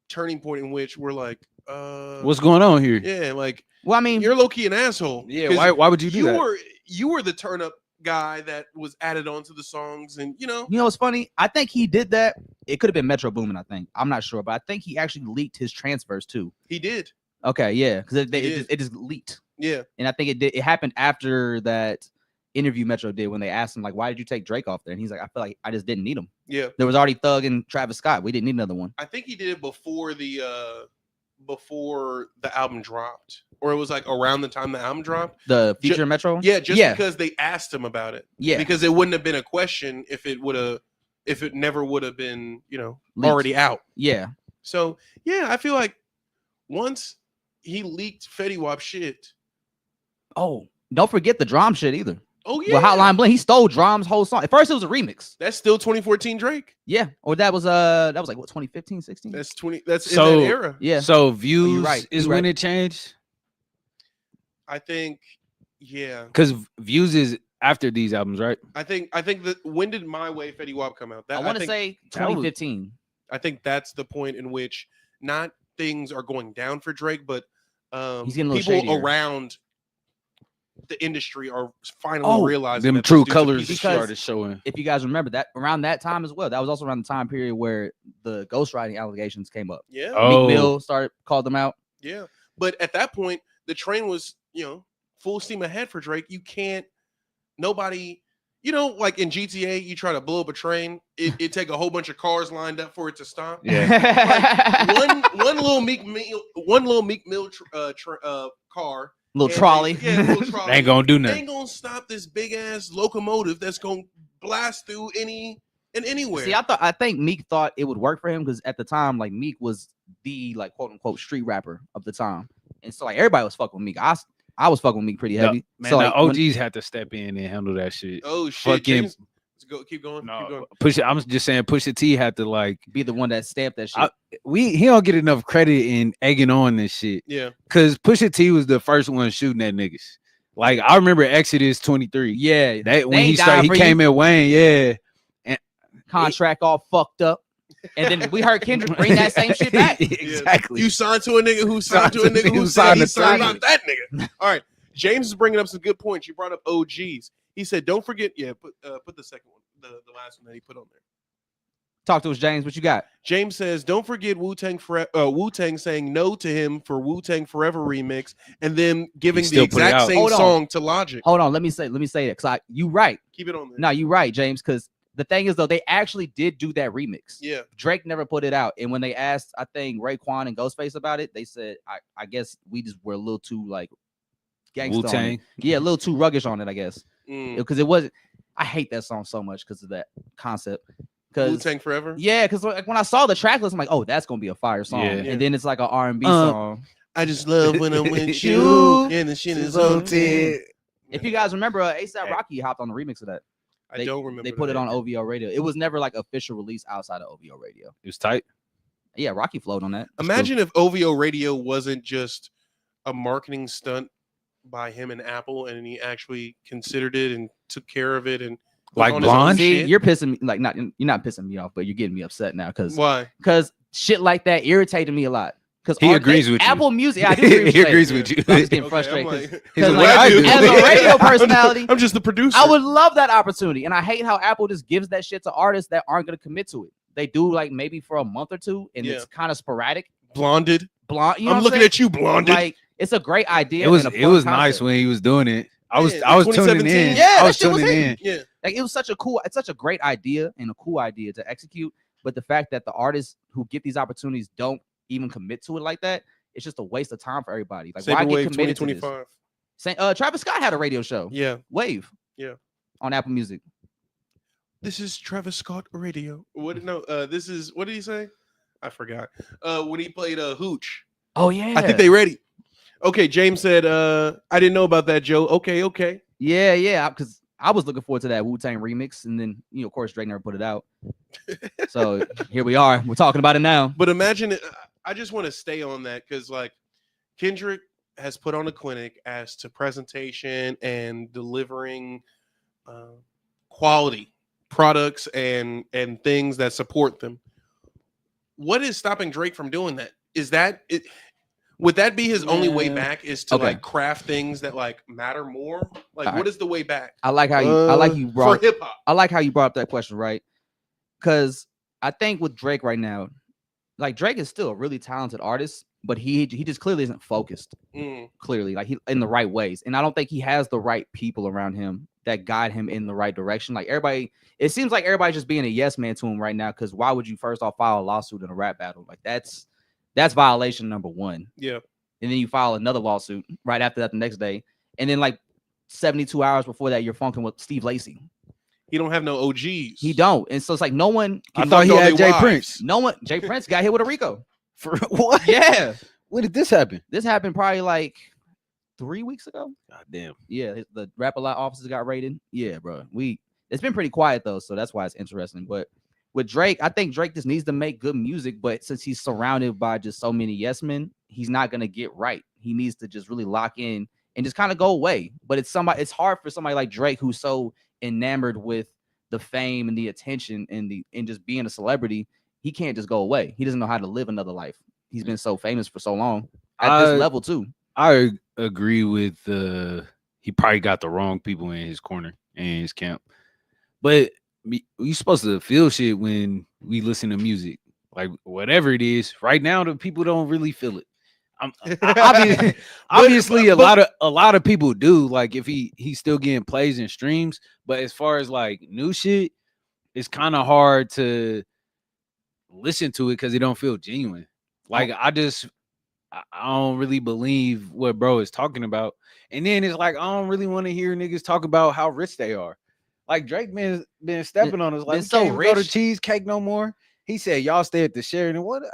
turning point in which we're like, What's going on here? yeah, like Well, I mean, you're low key an asshole. Yeah, 'Cause why would you do that? You were the turn up guy that was added onto the songs, and you know what's funny? I think he did that. It could have been Metro Boomin. I think I'm not sure, but I think he actually leaked his transfers too. he did. Okay, yeah, because did. it just leaked, Yeah, and I think it happened after that interview Metro did when they asked him like, "Why did you take Drake off there?" And he's like, "I feel like I just didn't need him. yeah. There was already Thug and Travis Scott. We didn't need another one." I think he did it before the album dropped, or it was like around the time the album dropped. The feature Metro, Yeah, just because they asked him about it. yeah, Because it wouldn't have been a question if it never would have been, Leaked. already out. yeah. So yeah, I feel like once he leaked Fetty Wap shit. Oh, don't forget the Drum shit either. Oh yeah, Well, Hotline Bling, he stole Drum's whole song. At first, it was a remix. that's still 2014 Drake. Yeah, or that was like what 2015, 16. That's 20. That's So- in that era. Yeah. So views right, is you when right. it changed. I think. Yeah, Because views is after these albums, right? I think that when did My Way Fetty Wap come out? I want to say 2015. I think that's the point in which not things are going down for Drake, but He's getting a little people shadier. around the industry are finally realizing them that true this dude's a colors piece of Because- started showing. If you guys remember that around that time as well, that was also around the time period where the ghostwriting allegations came up. shit. Yeah, Oh. Meek Mill called them out. yeah. But at that point, the train was, full steam ahead for Drake. You can't. Nobody. Like in GTA, you try to blow up a train, it take a whole bunch of cars lined up for it to stop. Yeah. one little Meek Mill car, little and trolley. little trolley. They ain't gonna do They nothing. ain't gonna stop this big ass locomotive that's gonna blast through anywhere. See, I think Meek thought it would work for him because at the time, like Meek was the like quote unquote street rapper of the time, and so like everybody was fucking with Meek. I was fucking with Meek pretty heavy. Man, so the like when- OGs had to step in and handle that shit. Oh shit! Fucking- James, let's go. Keep going. Keep No, going. Push it. I'm just saying, Pusha T had to like. be the one that stamped that shit. He don't get enough credit in egging on this shit. Yeah. Cause Pusha T was the first one shooting at niggas. Like I remember Exodus 23. yeah, That when They he ain't started, dying he for came in Wayne. Yeah. contract all fucked up, and then we heard Kendrick bring that same shit back. Exactly. You signed to a nigga who signed to a nigga who said signed he to signed Drake. about that nigga. All right. James is bringing up some good points. You brought up OGs. He said, "Don't forget." Yeah, put the second one, the last one that he put on there. Talk to us, James. What you got? James says, "Don't forget Wu-Tang saying no to him for Wu-Tang Forever remix, and then giving the still put it exact out. same Hold on. song to Logic." Hold on. Let me say that because you right. Keep it on there. No, you right, James. Because the thing is though, they actually did do that remix. Yeah. Drake never put it out, and when they asked, I think Raekwon and Ghostface about it, they said, I guess we just were a little too like gangsta on it. Wu-Tang. Yeah, a little too ruggish on it, I guess, Mm. because it wasn't. I hate that song so much because of that concept. Because Wu-Tang Forever. yeah, because like when I saw the track list, I'm like, oh, that's gonna be a fire song, Yeah. and then it's like an R&B song. I just love when I'm with You you, and the shit is on Tilted. If you guys remember, ASAP Rocky hopped on the remix of that. I don't remember. They put that. it on OVO Radio. It was never like official release outside of OVO Radio. It was tight. Yeah, Rocky flowed on that. Imagine if OVO Radio wasn't just a marketing stunt by him and Apple, and he actually considered it and took care of it and put Like on his own Blonde? See, shit. you're pissing me like you're not pissing me off, but you're getting me upset now Why? because shit like that irritated me a lot. Because He agrees with you. Apple Music, yeah, I do agree with He you. agrees with you. I'm just getting Okay, frustrated. I'm 'cause- like- He's Because, like, like, I do. as a radio personality, I'm just the producer. I would love that opportunity, and I hate how Apple just gives that shit to artists that aren't going to commit to it. They do like maybe for a month or two, and Yeah. it's kind of sporadic. blonded. Blonde, you know I'm what looking saying? at you, blonded. Like it's a great idea. It was and a it fun was nice concept. when he was doing it. I was Yeah, I was tuning 2017. in. Yeah, I that was shit was tuning in. hitting. Yeah. Like it was it's such a great idea and a cool idea to execute. But the fact that the artists who get these opportunities don't even commit to it like that, it's just a waste of time for everybody. Like why Saber get Wave committed to this? 2025. Travis Scott had a radio show, Yeah. Wave. Yeah. On Apple Music. This is Travis Scott Radio. What? No, this is, what did he say? I forgot. When he played Hooch. Oh yeah. I think they ready. Okay, James said, I didn't know about that, Joe. Okay. Yeah, because I was looking forward to that Wu-Tang remix, and then of course Drake never put it out. So here we are. We're talking about it now. But imagine it. I just want to stay on that because like Kendrick has put on a clinic as to presentation and delivering quality products and things that support them. What is stopping Drake from doing that? Is that it? Would that be his only way back? Is to like craft things that like matter more? Like, what is the way back? I like how you brought for hip hop. I like how you brought up that question, right? Because I think with Drake right now, like Drake is still a really talented artist, but he just clearly isn't focused. Clearly, like he in the right ways, and I don't think he has the right people around him that guide him in the right direction. Like everybody, it seems like everybody's just being a yes man to him right now. Because why would you first off file a lawsuit in a rap battle? Like that's violation number one. Yeah. And then you file another lawsuit right after that the next day, and then like 72 hours before that, you're funking with Steve Lacy. He don't have no OGs. He don't, and so it's like no one. I thought he had Jay Prince. No one. Jay Prince got hit with a RICO. For what? Yeah. When did this happen? This happened probably like 3 weeks ago. God damn. Yeah, the Rap-A-Lot offices got raided. Yeah, bro. It's been pretty quiet though, so that's why it's interesting. But with Drake, I think Drake just needs to make good music, but since he's surrounded by just so many yes men, he's not gonna get right. He needs to just really lock in and just kind of go away. But it's hard for somebody like Drake who's so enamored with the fame and the attention and just being a celebrity. He can't just go away. He doesn't know how to live another life. He's been so famous for so long at this level too. I agree with he probably got the wrong people in his corner and his camp. But we supposed to feel shit when we listen to music. Like whatever it is, right now the people don't really feel it. Obviously, a lot of people do. Like if he's still getting plays and streams, but as far as like new shit, it's kind of hard to listen to it because it don't feel genuine. Like I don't really believe what bro is talking about. And then it's like I don't really want to hear niggas talk about how rich they are. Like Drake been stepping on us. Like so can't rich. Go to Cheesecake no more. He said y'all stay at the Sheraton. What?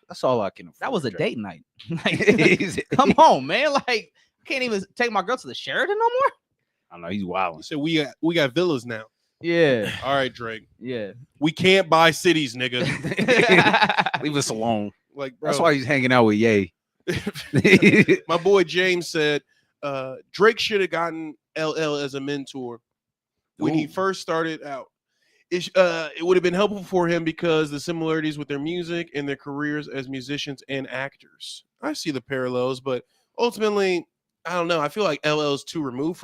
That's all I can afford. That was a Drake. date night. Like, come on, man. Like I can't even take my girl to the Sheraton no more. I know he's wild. He said we got villas now. Yeah. All right, Drake. Yeah. We can't buy cities, nigga. Leave us alone. Like, bro. That's why he's hanging out with Ye. My boy James said Drake should have gotten LL as a mentor when he first started out. It would have been helpful for him because the similarities with their music and their careers as musicians and actors. I see the parallels, but ultimately, I don't know. I feel like LL is too removed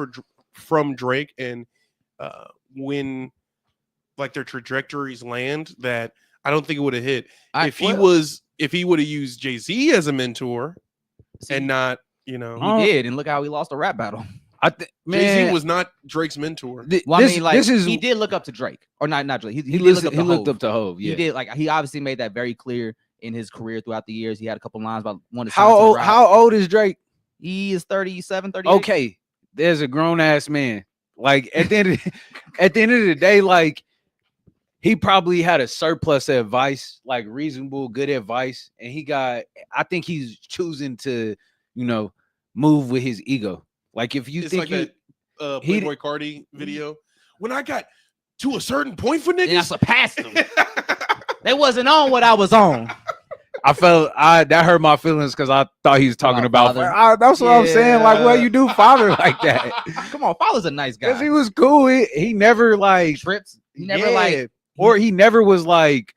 from Drake, and when like their trajectories land, that I don't think it would have hit. If he would have used Jay-Z as a mentor and not, he did, and look how he lost a rap battle. Jay-Z was not Drake's mentor. He did look up to Drake, or not Drake. He looked up to Hov. Yeah. He did. Like he obviously made that very clear in his career throughout the years. He had a couple lines about one. How old is Drake? He is 37, 38. Okay, there's a grown ass man. Like at the end of the day, like he probably had a surplus of advice, like reasonable, good advice, and I think he's choosing to, move with his ego. Like if you think like that Playboy Cardi video, when I got to a certain point for niggas, and I surpassed them. They wasn't on what I was on. That hurt my feelings because I thought he was talking about that's what I'm saying. Like, well, you do father like that. Come on, father's a nice guy. Because he was cool. He never like trips. He never he never was like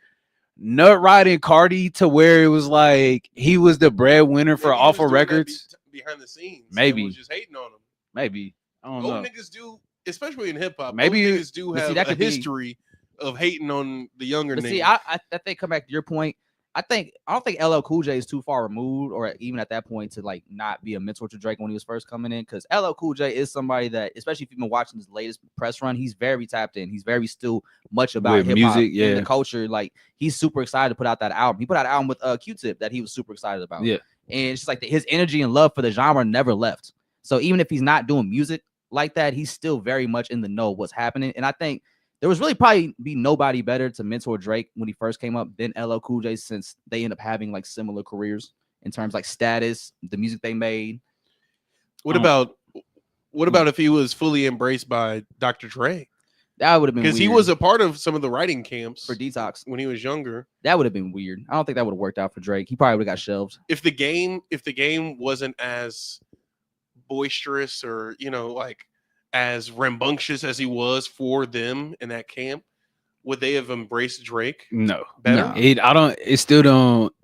nut riding Cardi to where it was like he was the breadwinner for Alpha Records. Behind the scenes, maybe was just hating on him. Maybe I don't know. Niggas do, especially in hip hop. Maybe niggas do have a history of hating on the younger niggas. See, I think come back to your point. I don't think LL Cool J is too far removed, or even at that point to like not be a mentor to Drake when he was first coming in. Because LL Cool J is somebody that, especially if you've been watching his latest press run, he's very tapped in. He's very still much about hip hop, and the culture. Like he's super excited to put out that album. He put out an album with Q-Tip that he was super excited about. Yeah. And it's just like his energy and love for the genre never left. So even if he's not doing music like that, he's still very much in the know of what's happening. And I think There was really probably be nobody better to mentor Drake when he first came up than LL Cool J, since they end up having like similar careers in terms like status, the music they made. What about if he was fully embraced by Dr. Dre? That would have been Because he was a part of some of the writing camps for Detox when he was younger. That would have been weird. I don't think that would have worked out for Drake. He probably would have got shelved. If the game wasn't as boisterous or like as rambunctious as he was for them in that camp, would they have embraced Drake? No, better. It still don't.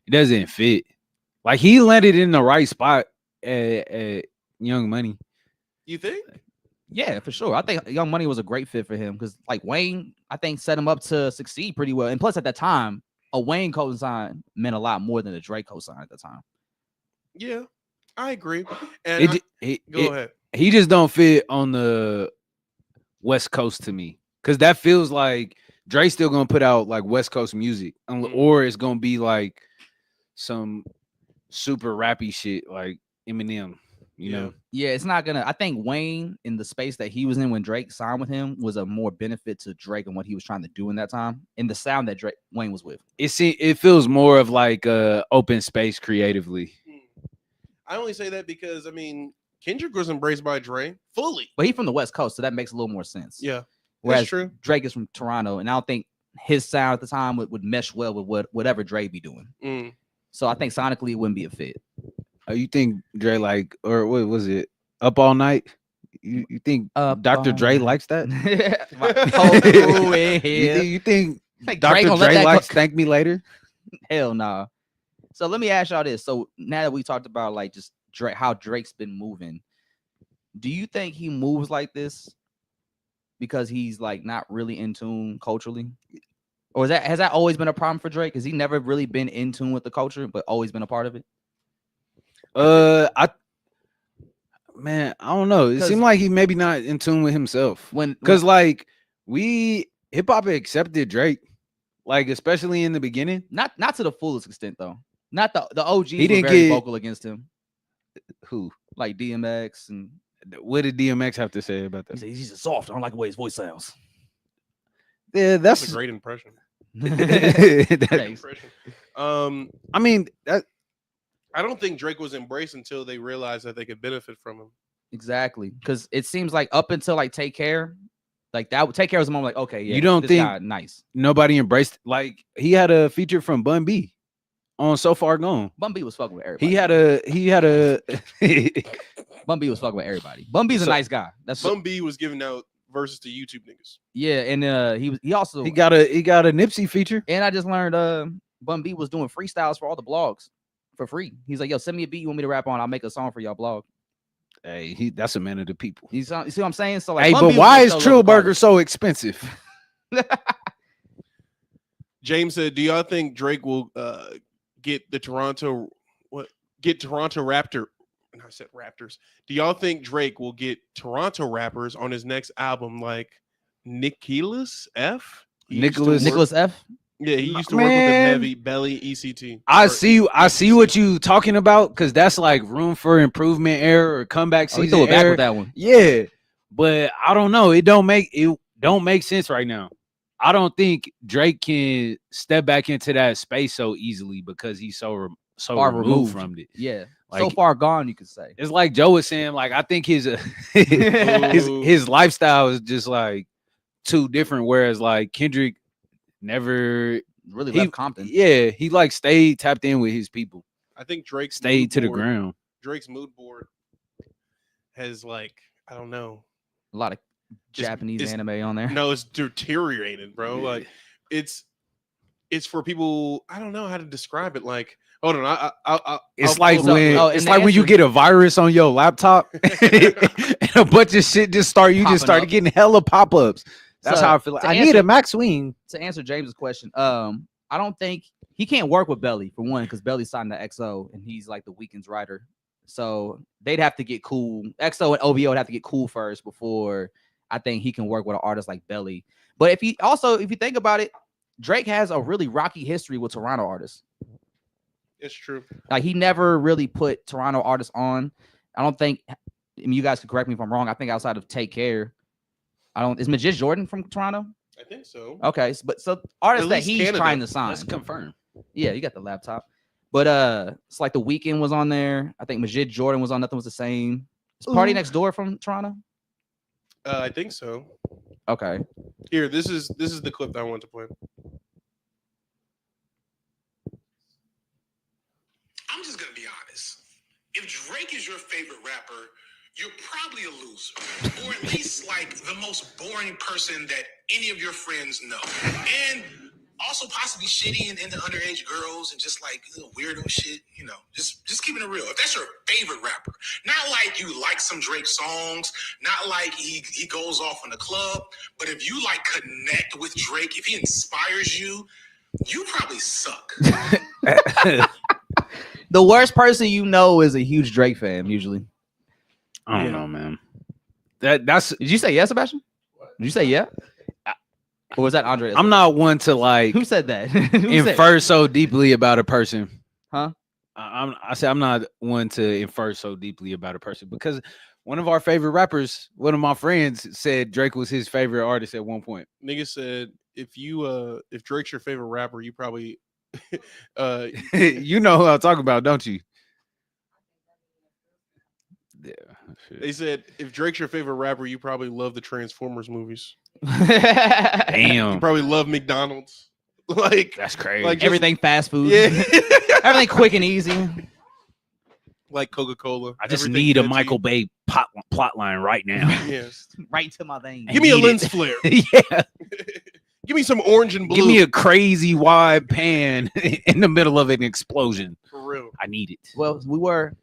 It doesn't fit. Like he landed in the right spot at Young Money. You think? Yeah, for sure. I think Young Money was a great fit for him because, like, Wayne, I think set him up to succeed pretty well. And plus, at that time, a Wayne cosign meant a lot more than a Drake cosign at the time. Yeah, I agree. And go ahead. He just don't fit on the West Coast to me, because that feels like Drake's still gonna put out like West Coast music, or it's gonna be like some super rappy shit like Eminem. You know? Yeah, it's not gonna. I think Wayne, in the space that he was in when Drake signed with him, was a more benefit to Drake and what he was trying to do in that time, in the sound that Wayne was with. It feels more of like open space creatively. I only say that because Kendrick was embraced by Dre fully, but he's from the West Coast, so that makes a little more sense. Yeah, whereas that's true. Drake is from Toronto, and I don't think his sound at the time would mesh well with whatever Dre be doing. So I think sonically it wouldn't be a fit. You think Dre or what was it? Up All Night? You think Dr. Dre likes that? You think Dr. Dre likes Thank Me Later? Hell nah. So let me ask y'all this. So now that we talked about like just Drake, how Drake's been moving, do you think he moves like this because he's like not really in tune culturally? Or has that always been a problem for Drake? Has he never really been in tune with the culture, but always been a part of it? I don't know. It seemed like he maybe not in tune with himself. Because like hip hop accepted Drake, like especially in the beginning. Not to the fullest extent though. Not the OGs he didn't were very get vocal against him. Who? Like DMX and what did DMX have to say about that? He said he's just soft. I don't like the way his voice sounds. Yeah, that's a great impression. Impression. I mean that. I don't think Drake was embraced until they realized that they could benefit from him. Exactly, because it seems like up until like Take Care, like that. Take Care was the moment like, okay, yeah, you don't think guy, nice. Nobody embraced, like he had a feature from Bun B on So Far Gone. Bun B was fucking with everybody. He had a Bun B was fucking with everybody. Bun B's a nice guy. Bun B was giving out verses to YouTube niggas. Yeah, and he also got a Nipsey feature. And I just learned Bun B was doing freestyles for all the blogs for free. He's like, yo, send me a beat you want me to rap on. I'll make a song for y'all blog. Hey, that's a man of the people. You see what I'm saying? So like, hey, but why is Trill Burger so expensive? James said, do y'all think Drake will get Toronto Raptor? And I said Raptors. Do y'all think Drake will get Toronto rappers on his next album like Nicholas F? Nicholas F? Yeah, he used to work with the Heavy Belly ECT. I see what you talking about, because that's like room for improvement era or comeback season. Back with that one. Yeah, but I don't know. It don't make sense right now. I don't think Drake can step back into that space so easily because he's so far removed from it. Yeah, like, so far gone, you could say. It's like Joe was saying. Like I think his lifestyle is just like too different. Whereas like Kendrick never really left Compton. Yeah, he like stayed tapped in with his people. I think Drake stayed to the ground. Drake's mood board has like, I don't know, a lot of Japanese anime on there. No, it's deteriorated, bro. Like it's for people. I don't know how to describe it. Like, hold on, it's like when you get a virus on your laptop and a bunch of shit just started getting hella pop-ups. That's how I feel. Like I need a Max Wing. To answer James's question, I don't think he can't work with Belly for one, because Belly signed to XO and he's like the Weeknd's writer. So they'd have to get cool. XO and OVO would have to get cool first before I think he can work with an artist like Belly. But if you think about it, Drake has a really rocky history with Toronto artists. It's true. Like he never really put Toronto artists on. I don't think. I mean, you guys can correct me if I'm wrong. I think outside of Take Care, Is Majid Jordan from Toronto? I think so. Okay, so artists that least he's Canada. trying to sign. Let's confirm. Yeah, you got the laptop. But it's like The Weeknd was on there. I think Majid Jordan was on Nothing Was the Same. Is Party Next Door from Toronto? I think so. Okay. Here, this is the clip that I want to play. I'm just gonna be honest. If Drake is your favorite rapper, you're probably a loser, or at least like the most boring person that any of your friends know, and also possibly shitty and into underage girls and just like weirdo shit. You know, just keeping it real. If that's your favorite rapper, not like you like some Drake songs, not like he goes off in the club, but if you like connect with Drake, if he inspires you, you probably suck. The worst person you know is a huge Drake fan, usually. I don't know, man. That's. Did you say yeah, Sebastian? Did you say yeah? Or was that Andre? I'm not one to like. Who said that? Who said infer so deeply about a person. Huh? I say I'm not one to infer so deeply about a person because one of our favorite rappers, one of my friends, said Drake was his favorite artist at one point. Nigga said if Drake's your favorite rapper, you probably You know who I'm talking about, don't you? Yeah. They said if Drake's your favorite rapper, you probably love the Transformers movies. Damn. You probably love McDonald's. Like that's crazy. Like everything fast food. Yeah. Everything quick and easy. Like Coca-Cola. I just Everything need a fancy. Michael Bay plot line right now. Yes. Right to my vein. Give me a need lens it. flare. Yeah. Give me some orange and blue. Give me a crazy wide pan in the middle of an explosion. For real. I need it. Well, we were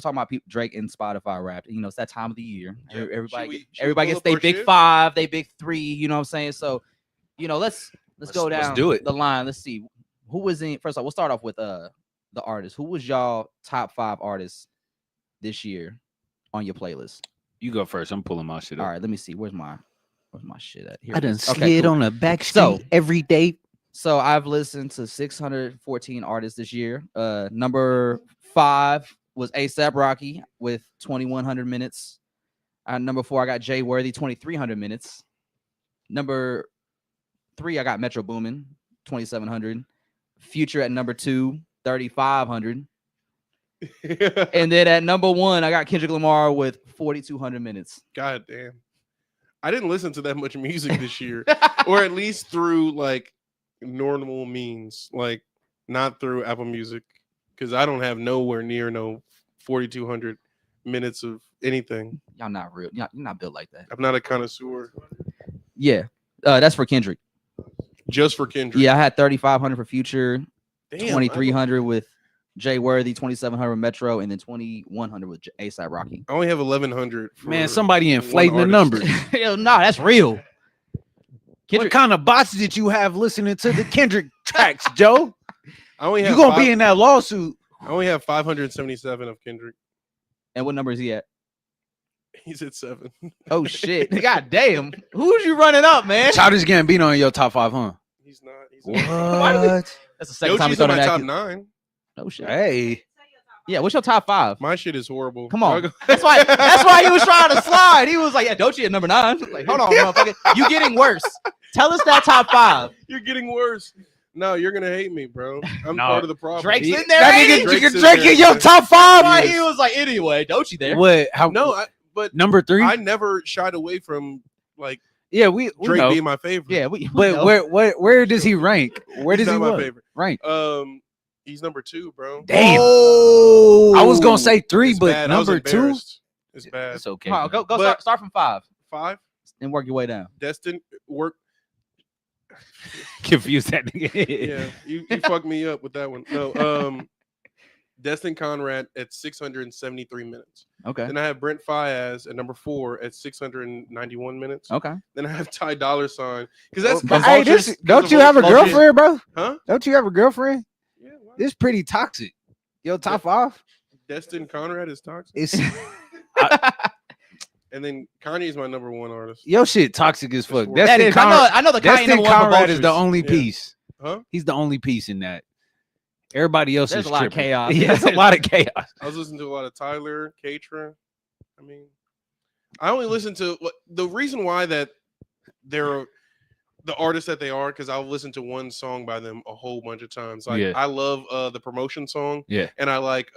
talking about Drake and Spotify Wrapped. You know, it's that time of the year. Yeah. Everybody Should we gets pull their up our big shit? 5, they big 3. You know what I'm saying? So, you know, let's go down do it. the line. Let's see who was in. First of all, we'll start off with the artist. Who was y'all top 5 artists this year on your playlist? You go first. I'm pulling my shit up. All right, let me see. Where's my shit at? Here I it done is. slid Okay, cool. on a back So- street every day. So I've listened to 614 artists this year. Number 5 was A$AP Rocky with 2,100 minutes. Number 4, I got Jay Worthy, 2,300 minutes. Number 3, I got Metro Boomin, 2,700. Future at number 2, 3,500. And then at number 1, I got Kendrick Lamar with 4,200 minutes. God damn. I didn't listen to that much music this year. Or at least through like normal means. Like not through Apple Music. Because I don't have nowhere near no 4,200 minutes of anything. Y'all not real. You're not built like that. I'm not a connoisseur. Yeah. That's for Kendrick. Just for Kendrick. Yeah, I had 3,500 for Future, Damn, 2,300 with Jay Worthy, 2,700 with Metro, and then 2,100 with A$AP Rocky. I only have 1,100. for Man, somebody inflating the one numbers. artist. Hell no, that's real. What Kendrick, kind of bots did you have listening to the Kendrick tracks, Joe? I only You have gonna be in that lawsuit? I only have 577 of Kendrick. and what number is he at? He's at 7. Oh shit! God damn, who's you running up, man? Childish Gambino in your top 5, huh? He's not. He's What? That's the second time we Dochi's thought in my top that. 9. No shit. Hey, Yeah, what's your top 5? My shit is horrible. Come on. That's why he was trying to slide. He was like, yeah, Doechii at number 9. Like, hold on, motherfucker. You getting worse. Tell us that top 5. You're getting worse. No, you're gonna hate me, bro. I'm No. part of the problem. Drake's He- in there. that ain't nigga he? Drake's in Drake there. in your top 5. Why he was like, anyway, Doechii there. What? How? No, but number 3. I never shied away from like Yeah, we Drake know. being my favorite. Yeah, we But know. where does he rank? Where He's does he not my what? favorite. rank? He's number 2, bro. Damn. Oh, I was gonna say 3, It's but bad. I was number 2. embarrassed. It's bad. It's okay. Come on, go But- start from 5 5. and work your way down. Destin work. Confuse that nigga. Yeah, you fucked me up with that one. No, Destin Conrad at 673 minutes. Okay. Then I have Brent Faiyaz at number 4 at 691 minutes. Okay. Then I have Ty Dolla $ign because that's But the hey, vultures- this, don't the you have a vultures- girlfriend, bro? Huh? Don't you have a girlfriend? Yeah. Why? This pretty toxic. Yo, top 5. Destin Conrad is toxic, It's and then Kanye is my number 1 artist. your shit toxic as fuck. That That Destin is, Conrad, I know the Kanye Destin number 1 for Conrad is the Vultures. only Yeah. piece. Huh? He's the only piece in that. Everybody else There's is a lot of tripping. chaos. Yeah, there's a lot of chaos. I was listening to a lot of Tyler, Katra. I mean, I only listen to the reason why that they're the artists that they are, because I'll listen to one song by them a whole bunch of times. Like Yeah. I love the promotion song. Yeah. And I like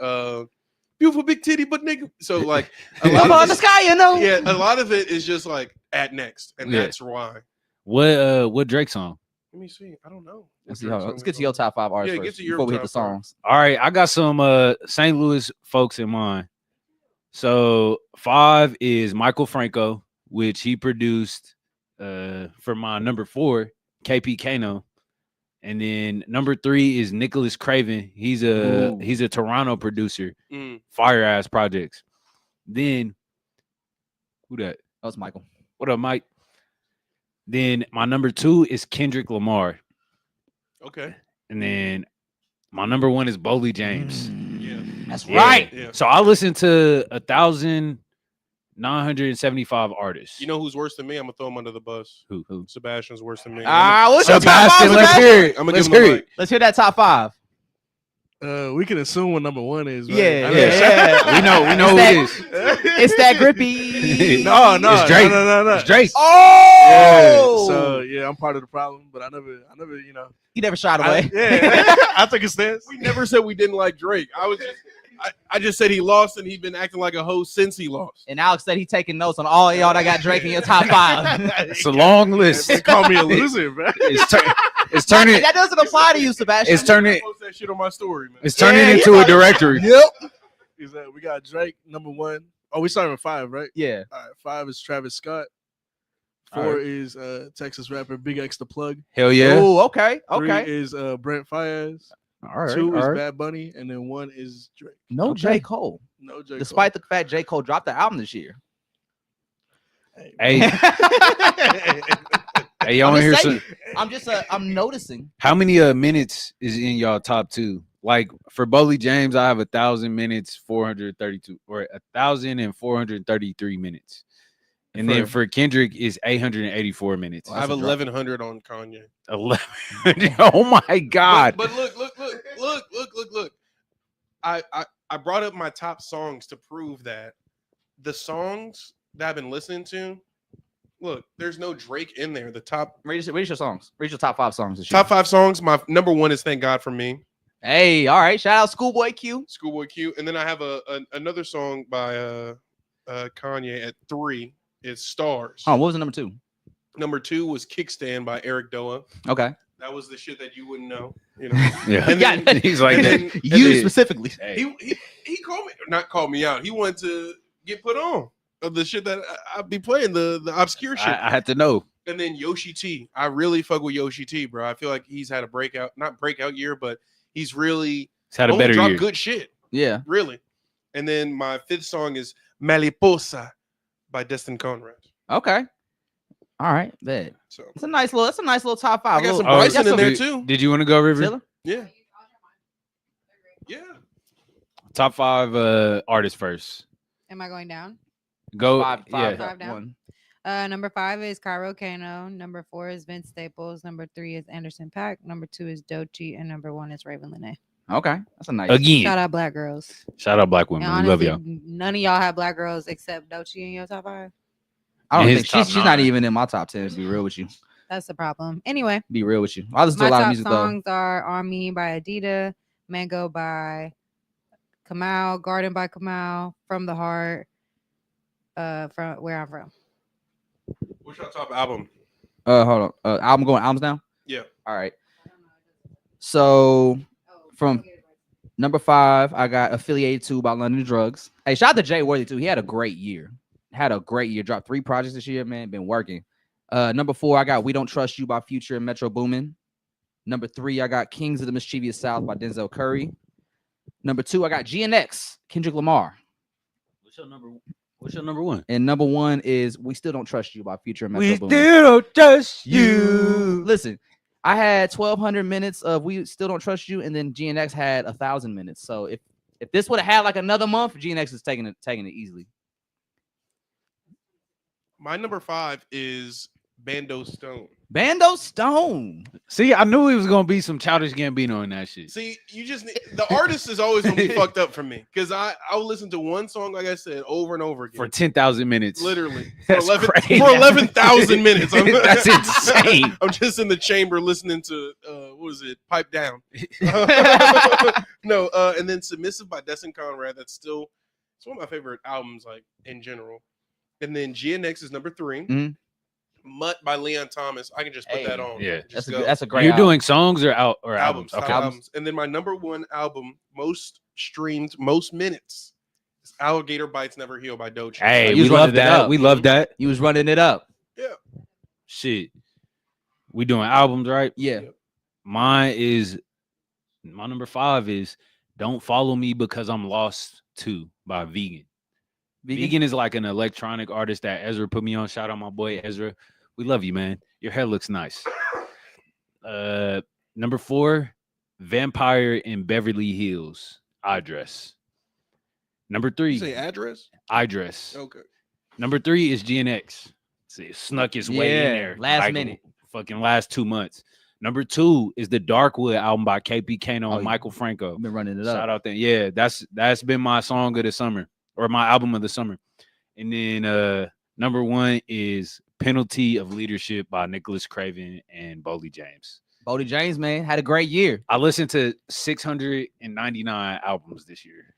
beautiful big titty but nigga. So like a Up lot on of the this, sky, you know. yeah, a lot of it is just like at next, and Yeah. that's why. What Drake song? Let me see. I don't know. Let's What get to your top 5 artists Yeah, get first to your before we hit the top five. songs. All right, I got some St. Louis folks in mind. So 5 is Michael Franco, which he produced for my number 4, KP Kano. And then number 3 is Nicholas Craven. He's a Toronto producer. Fire ass projects. Then who that? That was Michael. What up, Mike? Then my number 2 is Kendrick Lamar. Okay. And then my number 1 is Boley James. Yeah. That's Yeah. right. Yeah. So I listened to 1,975 artists. You know who's worse than me? I'm gonna throw him under the bus. Who? Sebastian's worse than me. What's your top Sebastian, five, let's Sebastian? hear it. I'm gonna Let's give him hear a it. Let's hear that top 5. We can assume what number 1 is. Right? Yeah, I know. yeah. We know who it is. It's that grippy. No, It's Drake. no. It's Drake. Yeah. Oh, So I'm part of the problem, but I never, he never shied away. I took a stance. We never said we didn't like Drake. I just said he lost, and he's been acting like a host since he lost. And Alex said he taking notes on all y'all that got Drake in your top 5. It's a long list. They call me a loser, bro. It's turning. That doesn't apply to you, Sebastian. It's turning. Post that shit on my story, man. It's turning Yeah, into a directory. Yep. Is that we got Drake number 1. Oh, we starting with 5, right? Yeah. All right, 5 is Travis Scott. All 4 right. is Texas rapper Big X the Plug. Hell yeah. Oh, okay. 3 Okay. is Brent Fayez. All right. 2 is all right. Bad Bunny, and then 1 is Drake. No Okay. J. Cole. No J. Despite the fact J. Cole dropped the album this year. Hey, hey, y'all want to hear some? I'm noticing. How many minutes is in y'all top 2? Like for Boley James, I have 1,000 minutes, 432, or 1,433 minutes. And then for Kendrick is 884 minutes. I have 1,100 on Kanye. 11. Oh my God. But look. I brought up my top songs to prove that the songs that I've been listening to. Look, there's no Drake in there. The top Read your songs. Read your top 5 songs this year. top 5 songs. My number 1 is "Thank God for Me," Hey, all right. Shout out Schoolboy Q. Schoolboy Q, and then I have another song by Kanye at 3. It's "Stars." Oh, what was the number 2? Number 2 was "Kickstand" by Eric Doa. Okay. That was the shit that you wouldn't know. You know. Yeah. And then, He's like and that. then- and You then specifically. Hey. he called me, not called me out. He wanted to get put on of the shit that I be playing, the obscure shit. I had to know. And then Yoshi T. I really fuck with Yoshi T, bro. I feel like he's had a not breakout year, but he's really He's had a only better dropped year. good shit, Yeah. really. And then my 5th song is "Mariposa" by Destin Conrad. Okay. All right. Bet. So That's a nice little top 5. I got some Oh, Bryson in there did- too. Did you want to go, River? Zilla? Yeah. Yeah. Top 5 artists first. Am I going down? Go. Five yeah. down. Number 5 is Cairo Kano. Number 4 is Vince Staples. Number 3 is Anderson .Paak. Number 2 is DOECHII. And number 1 is Raven Lene. Okay. That's a nice. Again. Shout out Black girls. Shout out Black women. And We love honestly, y'all. none of y'all have Black girls except DOECHII in your top 5. I don't And think his top she's not 9. even in my top 10, to be real with you. That's the problem. Anyway, Be real with you. I listen to my a lot of top music though. songs are "On Me" by Yadda, "Mango" by Kamal, "Garden" by Kamal, "From the Heart," from where I'm from. What's your top album? Hold on. Albums now? Yeah. All right. So from number 5, I got "Affiliated To" by London Drugs. Hey, shout out to Jay Worthy too. He had a great year. Dropped 3 projects this year, man. Been working. Number 4, I got "We Don't Trust You" by Future and Metro Boomin. Number 3, I got "Kings of the Mischievous South" by Denzel Curry. Number 2, I got GNX, Kendrick Lamar. What's your number 1? And number 1 is "We Still Don't Trust You" by Future and Metro We Boomin. still don't trust you. Listen, I had 1,200 minutes of "We Still Don't Trust You," and then GNX had 1,000 minutes. So if this would have had like another month, GNX is taking it easily. My number 5 is Bando Stone. Bando Stone. See, I knew it was gonna be some Childish Gambino in that shit. See, you just the artist is always gonna be fucked up for me because I'll listen to one song, like I said, over and over again For 10,000 minutes. literally That's crazy. for 11,000 minutes. That's insane. I'm just in the chamber listening to what was it? Pipe Down. No, and then Submissive by Destin Conrad. It's one of my favorite albums, like in general. And then GNX is number 3. Mhm. Mutt by Leon Thomas. I can just put that on. Yeah. Just That's a great. You're album. doing songs or albums? Top Okay. albums. And then my number 1 album, most streamed, most minutes, is Alligator Bites Never Heal by DOECHII. Hey, You we was love running it that. up. We love that. You was running it up. Shit. We doing albums, right? Yeah. My number 5 is Don't Follow Me Because I'm Lost 2 by Vegan. Vegan is like an electronic artist that Ezra put me on. Shout out my boy Ezra. We love you, man. Your hair looks nice. Number 4, Vampire in Beverly Hills. I Dress. Number 3, You say address? I Dress. Okay. Number 3 is GNX. See, it snuck its way in there. Last minute. Fucking last 2 months. Number 2 is the Darkwood album by KP Kano and yeah. Michael Franco. I've been running it up. Shout out there. Yeah, that's been my song of the summer, or my album of the summer. And then number 1 is Penalty of Leadership by Nicholas Craven and Boldy James. Boldy James, man, had a great year. I listened to 699 albums this year.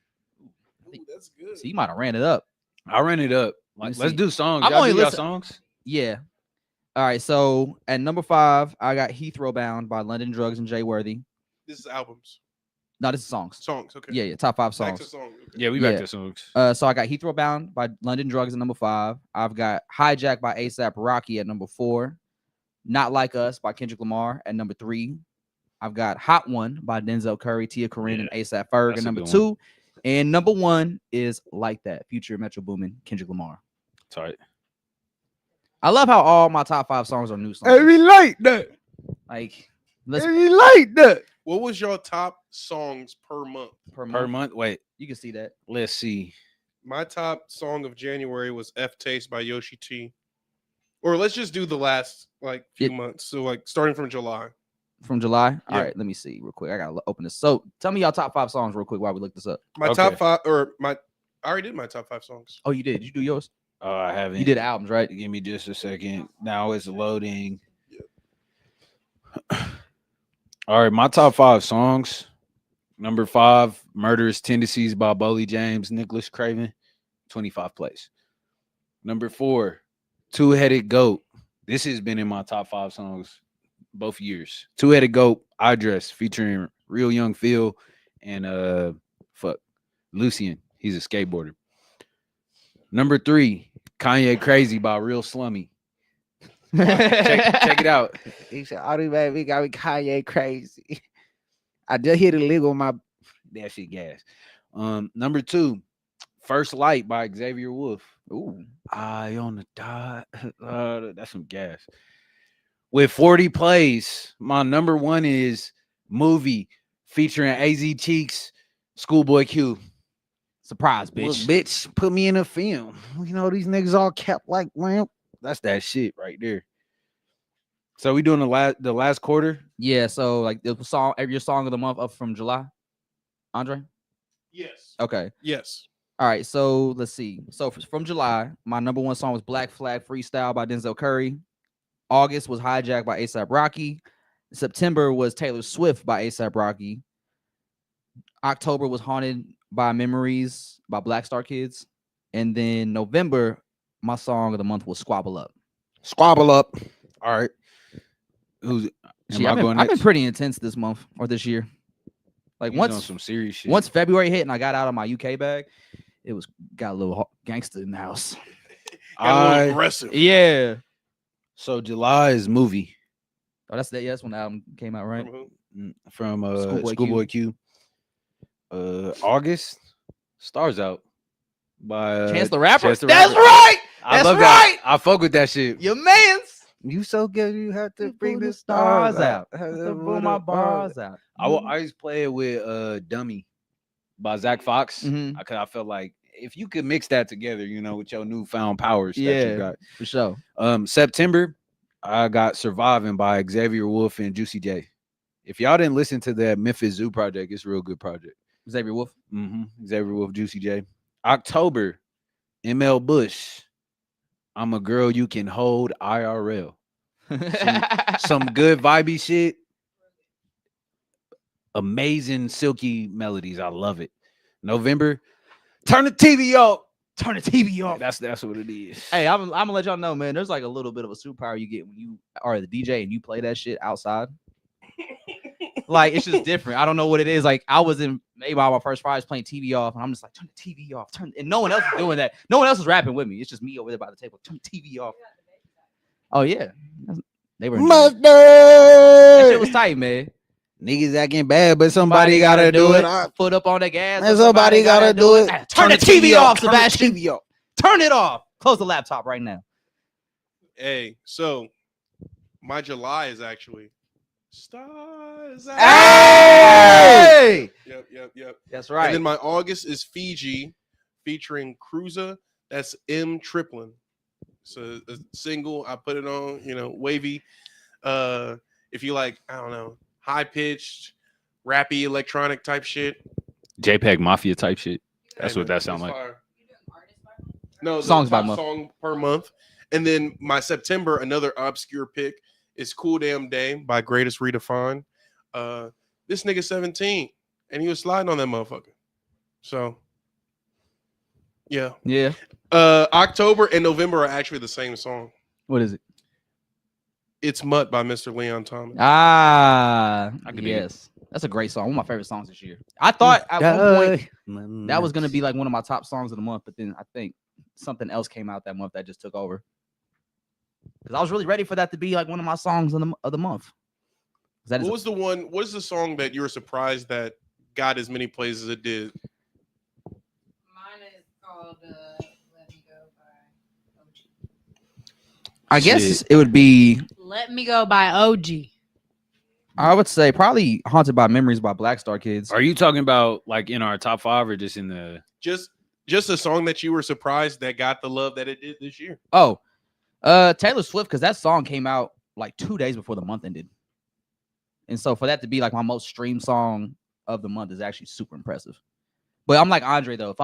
Ooh, that's good. So you might have ran it up. I ran it up. Let me Let's see. do songs. I'm Y'all only do y'all listen- songs. Yeah. All right. So at number 5, I got Heathrow Bound by London Drugs and Jay Worthy. This is albums. No, this is songs. Songs, okay. Yeah, top 5 Back songs. to song. Okay. Yeah, we Yeah. back to songs. So I got Heathrow Bound by London Drugs at number 5. I've got Hijack by ASAP Rocky at number 4. Not Like Us by Kendrick Lamar at number 3. I've got Hot One by Denzel Curry, Tia Corinne, and ASAP Ferg that's at a number good 2. And number 1 is Like That, Future Metro Boomin, Kendrick Lamar. Sorry. I love how all my top 5 songs are new songs. like that. Like, let's like that. What was your top songs per month? per Per month. month. Wait, You can see that. let's see. My top song of January was F Taste by Yoshi T. Or let's just do the last few months. So starting from July. From July. All Yeah. right, let me see real quick. I gotta open this. So tell me y'all top 5 songs real quick while we look this up. My Okay. top 5 I already did my top 5 songs. Oh, you did? Did you do yours? I haven't. You did albums, right? Give me just a second. Now it's loading. All right, my top 5 songs. Number 5, Murderous Tendencies by Boldy James, Nicholas Craven, 25 plays. Number 4, Two-Headed Goat. This has been in my top 5 songs both years. Two-Headed Goat, I Dress, featuring Real Young Phil and Lucian. He's a skateboarder. Number 3, Kanye Crazy by Real Slummy. check it out. He said, "All these baby got me Kanye crazy." I just hit a lick on my that shit gas. Number 2, First Light by Xavier Wolf. Ooh, Eye on the dot. That's some gas. With 40 plays, my number 1 is Movie featuring AZ Cheeks, Schoolboy Q. Surprise, bitch. Well, bitch, put me in a film. You know, these niggas all kept like lamp. That's that shit right there. So we doing the last quarter? Yeah, so like the song, your song of the month up from July, Andre? Yes. Okay. Yes. All right, so let's see. So from July, my number 1 song was Black Flag Freestyle by Denzel Curry. August was Hijack by ASAP Rocky. September was Taylor Swift by ASAP Rocky. October was Haunted by Memories by Black Star Kids. And then November, my song of the month was Squabble Up. Squabble up. All right. Who's See, I've been pretty intense this month or this year. Like He's on once some serious shit. once February hit and I got out of my UK bag, it got a little gangster in the house. Got a little aggressive. Yeah. So July is Movie Oh, that's that. Yeah, that's when the album came out, right? from Schoolboy Schoolboy Q. August, Stars Out by Chance the Rapper. Chance the That's Rapper. right. I That's love right. that. I fuck with that shit. Your man's. You so good, you have to bring Pull the stars out. Have to pull my bars out. I used to play it with Dummy by Zach Fox Mhm. because I felt like if you could mix that together, you know, with your newfound powers that Yeah. you got. For sure. September, I got Surviving by Xavier Wolf and Juicy J. If y'all didn't listen to that Memphis Zoo project, it's a real good project. Xavier Wolf. Xavier Wolf, Juicy J. October, ML Bush. I'm a girl you can hold IRL. Some good vibey shit. Amazing silky melodies. I love it. November, turn the TV off. Turn the TV off. That's what it is. Hey, I'm gonna let y'all know, man. There's like a little bit of a superpower you get when you are the DJ and you play that shit outside. Like it's just different. I don't know what it is. Like I was in maybe my first Fridays playing TV off, and I'm just like, turn the TV off. And no one else is doing that. No one else is rapping with me. It's just me over there by the table. Turn the TV off. Oh yeah, they were. That shit was tight, man. Niggas acting bad, but somebody gotta do it. Foot up on the gas. And somebody gotta do it. Turn the TV off, Sebastian. Turn it off. Close the laptop right now. Hey, so my July is actually Stars Out. Hey! Yep. That's right. And then my August is Fiji featuring Cruiser. That's M Triplin. So a single. I put it on, wavy. If you like, I don't know, high pitched, rappy, electronic type shit. JPEG Mafia type shit. That's Hey, what that sounds like. fire. No, Songs by top month. song per month. And then my September, another obscure pick is Cool Damn Day by Greatest Redefined. This nigga 17, and he was sliding on that motherfucker. So, yeah. Yeah. October and November are actually the same song. What is it? It's Mutt by Mr. Leon Thomas. Ah, I can yes. That's a great song. One of my favorite songs this year. I thought at one point that was going to be like one of my top songs of the month, but then I think something else came out that month that just took over. Because I was really ready for that to be like one of my songs of the month. What is the song that you were surprised that got as many plays as it did? Mine is called Let Me Go by OG. I guess it would be Let Me Go by OG. I would say probably Haunted by Memories by Black Star Kids. Are you talking about like in our top 5 or just in the just a song that you were surprised that got the love that it did this year? Oh, Taylor Swift, because that song came out like 2 days before the month ended. And so for that to be like my most streamed song of the month is actually super impressive. But I'm like Andre though.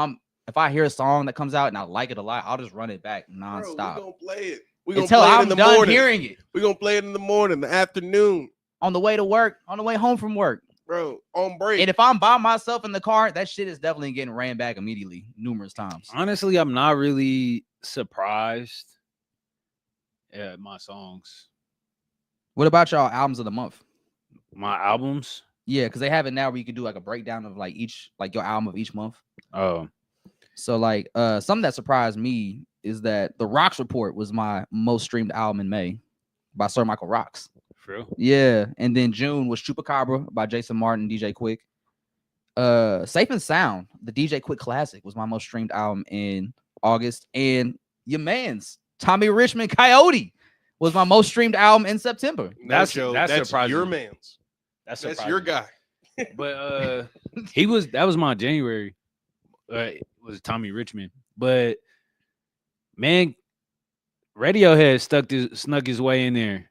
If I hear a song that comes out and I like it a lot, I'll just run it back nonstop. Bro, we're gonna play it. Until I'm done hearing it. We're gonna play it in the morning, the afternoon. On the way to work, on the way home from work. Bro, on break. And if I'm by myself in the car, that shit is definitely getting ran back immediately numerous times. Honestly, I'm not really surprised at my songs. What about y'all albums of the month? My albums? Yeah, because they have it now where you can do like a breakdown of like each, like your album of each month. Oh. So like something that surprised me is that The Rocks Report was my most streamed album in May by Sir Michael Rocks. For real? Yeah. And then June was Chupacabra by Jason Martin, DJ Quick. Safe and Sound, the DJ Quick classic, was my most streamed album in August. And your man's Tommy Richmond Coyote was my most streamed album in September. That's That's surprising. your man's. That's your guy. But that was my January. It was Tommy Richmond. But man, Radiohead snuck his way in there.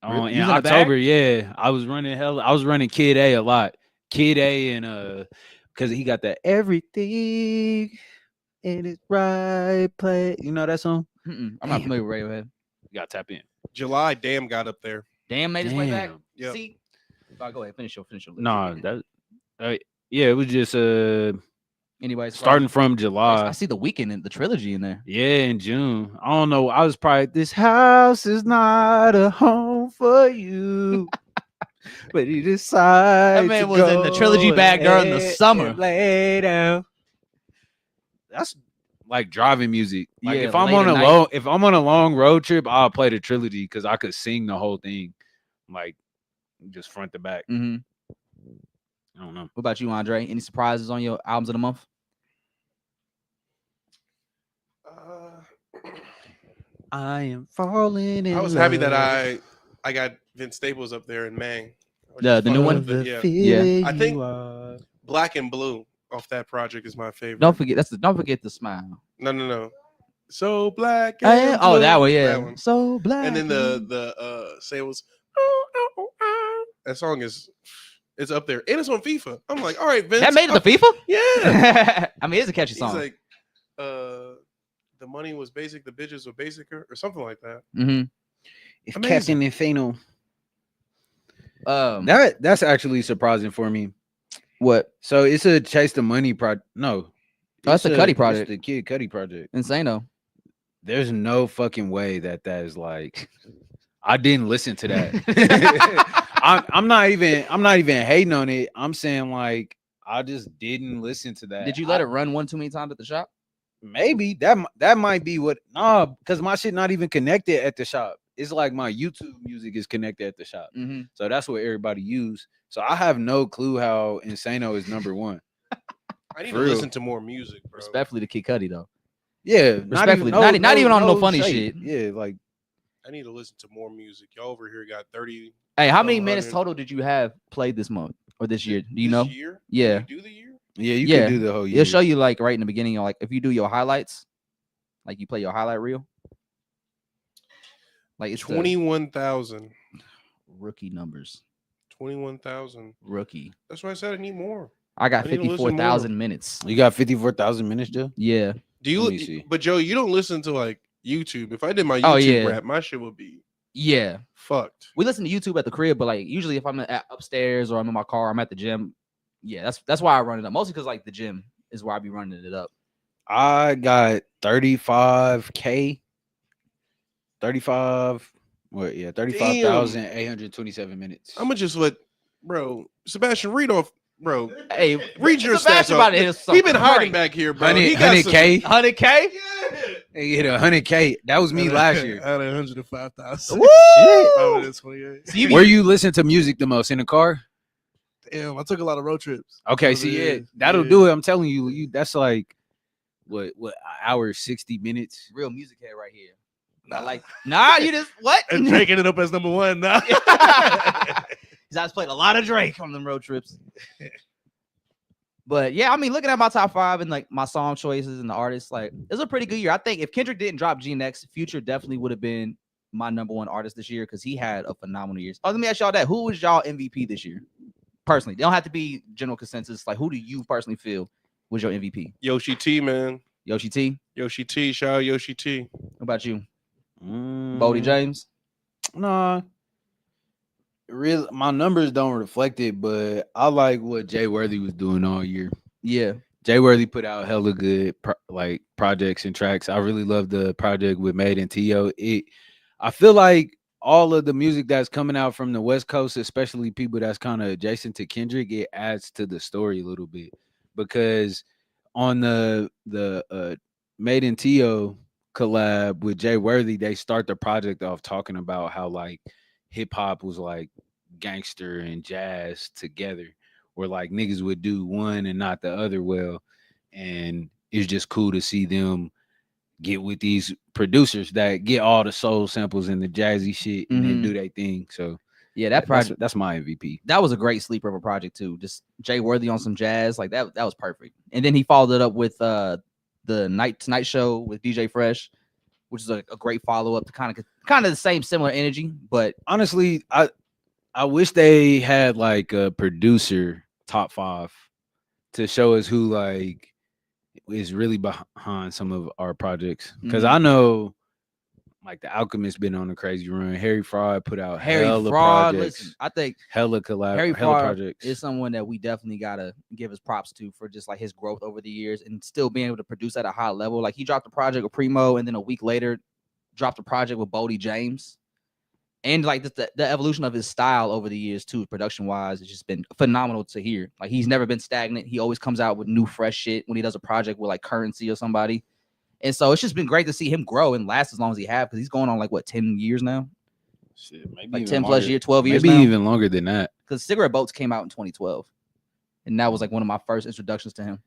In October, yeah. I was running Kid A a lot. Kid A and because he got that everything in its right place. You know that song? I'm not familiar with Radiohead. You gotta tap in. July, Damn got up there. Damn made his way back. Yep. See? Go ahead, finish your list. No, yeah, it was just anyways, starting from July. I see The Weeknd in the trilogy in there. Yeah, in June. I don't know. I was probably this house is not a home for you. But he decided that man was in the trilogy bag during the summer. Lay down. That's like driving music. Like Yeah, if I'm on a long road trip, I'll play the trilogy because I could sing the whole thing, like just front to back. Mm-hmm. I don't know. What about you, Andre? Any surprises on your albums of the month? I am falling in I was happy that I got Vince Staples up there in May. The new one? Yeah. I think Black and Blue off that project is my favorite. Don't forget the Smile. No. So black. Oh, yeah. and Oh, that blue. one, yeah. That one. So black. And then the say was that song it's up there and it's on FIFA. I'm like, all right, Vince. That made it to FIFA? Yeah. I mean, it's a catchy song. He's like, the money was basic, the bitches were basicer, or something like that. Mm-hmm. It's Amazing. Captain Infano. That's actually surprising for me. What? So it's a Chase the Money project. No. Oh, it's a Cudi project. It's the Kid Cudi project. Insane though. There's no fucking way that is like. I didn't listen to that. I'm not even hating on it. I'm saying like I just didn't listen to that. Did you let it run one too many times at the shop? Maybe that might be what. No, because my shit not even connected at the shop. It's like my YouTube music is connected at the shop. Mm-hmm. So that's what everybody use. So I have no clue how Insano is number one. I need to listen to more music, bro. Respectfully to Kid Cudi though. Yeah, respectfully, not even on no funny shit. Yeah, like I need to listen to more music. Y'all over here got 30. Hey, how many minutes total did you have played this month or this year? Do you know? Year? Yeah. Did you do the year? Yeah, you can do the whole year. It'll show you like right in the beginning, like if you do your highlights, like you play your highlight reel. Like it's 21,000 rookie numbers. 21,000 rookie. That's why I said I need more. I got 54,000 minutes. You got 54,000 minutes, Joe? Yeah. Do you? But Joe, you don't listen to like YouTube. If I did my YouTube rap, my shit would be fucked. We listen to YouTube at the crib, but like usually if I'm upstairs or I'm in my car, I'm at the gym. Yeah, that's why I run it up. Mostly because like the gym is where I be running it up. I got 35K. 35,827 minutes. I'm gonna just let bro Sebastian read off, bro. Hey, read your Sebastian stats. He been hiding back here, bro. 100K. 100K? Yeah. He hit 100K. That was me last year. I had 105,000. Woo! 128. Where you listen to music the most? In the car? Damn, I took a lot of road trips. Okay, see, that'll do it. I'm telling you, that's like what an hour 60 minutes. Real music head right here. Nah, you just what? And Drake ended up as number one. Nah. I just played a lot of Drake on them road trips. But yeah, I mean, looking at my top 5 and like my song choices and the artists, like it's a pretty good year. I think if Kendrick didn't drop G Next, Future definitely would have been my number 1 artist this year because he had a phenomenal year. Oh, let me ask y'all that: who was y'all MVP this year? Personally, they don't have to be general consensus. Like, who do you personally feel was your MVP? Yoshi T, man. Yoshi T. Yoshi T. Shout out Yoshi T. What about you? Bodie James? Nah. Really, my numbers don't reflect it, but I like what Jay Worthy was doing all year. Yeah. Jay Worthy put out hella good projects and tracks. I really love the project with Made in T.O. I feel like all of the music that's coming out from the West Coast, especially people that's kind of adjacent to Kendrick, it adds to the story a little bit. Because on the Made in T.O. collab with Jay Worthy, they start the project off talking about how like hip hop was like gangster and jazz together, where like niggas would do one and not the other well, and it's just cool to see them get with these producers that get all the soul samples and the jazzy shit and then do their thing. So yeah, that project that's my MVP. That was a great sleeper of a project too. Just Jay Worthy on some jazz, like that was perfect. And then he followed it up with the Tonight Show with DJ Fresh, which is a great follow-up to kind of the same similar energy. But honestly, I wish they had like a producer top 5 to show us who like is really behind some of our projects. Because I know like the Alchemist been on a crazy run. Harry Fraud put out hella projects. Listen, I think hella collab, Harry hella Fraud projects. Is someone that we definitely gotta give his props to for just like his growth over the years and still being able to produce at a high level. Like he dropped a project with Primo and then a week later dropped a project with Bodie James. And like the evolution of his style over the years too, production wise, it's just been phenomenal to hear. Like he's never been stagnant. He always comes out with new fresh shit when he does a project with like Currency or somebody. And so it's just been great to see him grow and last as long as he have, because he's going on like what 10 years now. Shit, maybe like 10 plus years, 12 years. Maybe now. even longer than that. Because Cigarette Boats came out in 2012, and that was like one of my first introductions to him.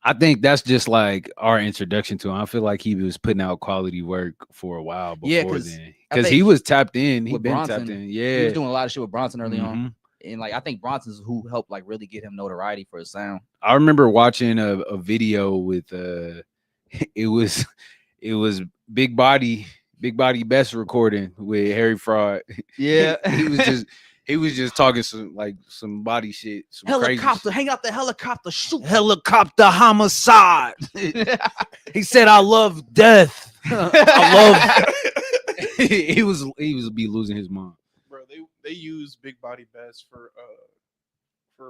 I think that's just like our introduction to him. I feel like he was putting out quality work for a while before then. Because he was tapped in. He been Bronson, tapped in. Yeah. He was doing a lot of shit with Bronson early on. And like I think Bronson's who helped like really get him notoriety for his sound. I remember watching a video with it it was Big Body Best recording with Harry Fraud. Yeah. he was just talking some body shit, some Helicopter, crazy hang out the helicopter, shoot. helicopter homicide. He said, "I love death. I love." he was be losing his mind. Bro, they use Big Body Best for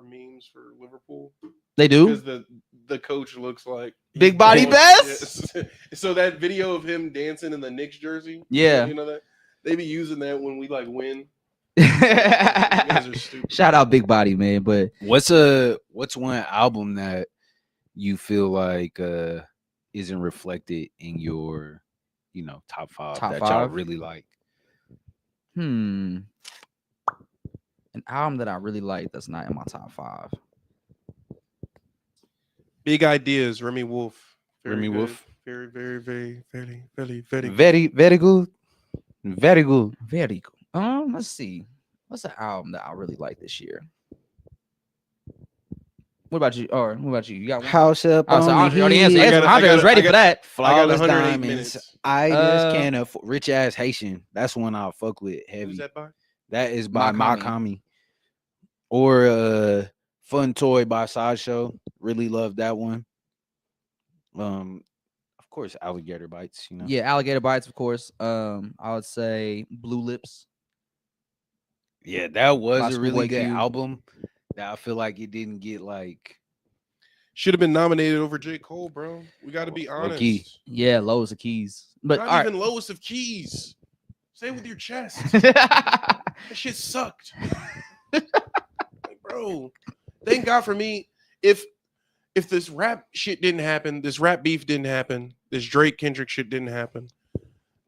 memes for Liverpool. They do? Because the coach looks like Big Body Best? Yes. So that video of him dancing in the Knicks jersey. Yeah. You know that? They be using that when we like win. You guys are stupid. Shout out Big Body, man. But What's one album that you feel like isn't reflected in your, top five that y'all really like? An album that I really like that's not in my top 5. Big Ideas, Remy Wolf. Remy Wolf. Very, very, very, very, very, very, Very, very good. Very good. Very good. Let's see. What's an album that I really like this year? What about you? Or what about you? You got one? House up Oh, so on Andre the answered. hill. Andre was ready for that. Flawless 108 diamonds. minutes. I just Uh, can't afford. Rich Ass Haitian. That's one I'll fuck with heavy. Who's that by? That is by Makami. Makami. Or Fun Toy by Sideshow. Really love that one. Of course, Alligator Bites, Yeah, Alligator Bites, of course. I would say Blue Lips. Yeah, that was Classical a really White good Cube. album. That I feel like it didn't get Should have been nominated over J. Cole, bro. We got to be honest. key. Yeah, Lowe's of Keys. But Not all even lowest of keys. Say it with your chest. right. That shit sucked. Like, bro, thank God for me. If this rap shit didn't happen, this rap beef didn't happen, this Drake Kendrick shit didn't happen,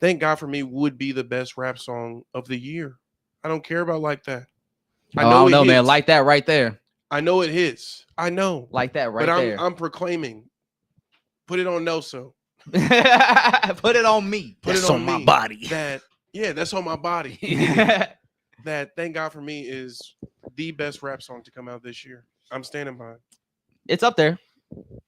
thank God for me would be the best rap song of the year. I don't care about like that. I don't it know, man. hits. Like that right there. I know it hits. I know. Like that right but there. I'm proclaiming. Put it on Noso. Put it on me. Put That's it on on my me. body. That's on my body. That thank God for me is the best rap song to come out this year. I'm standing by it. It's up there.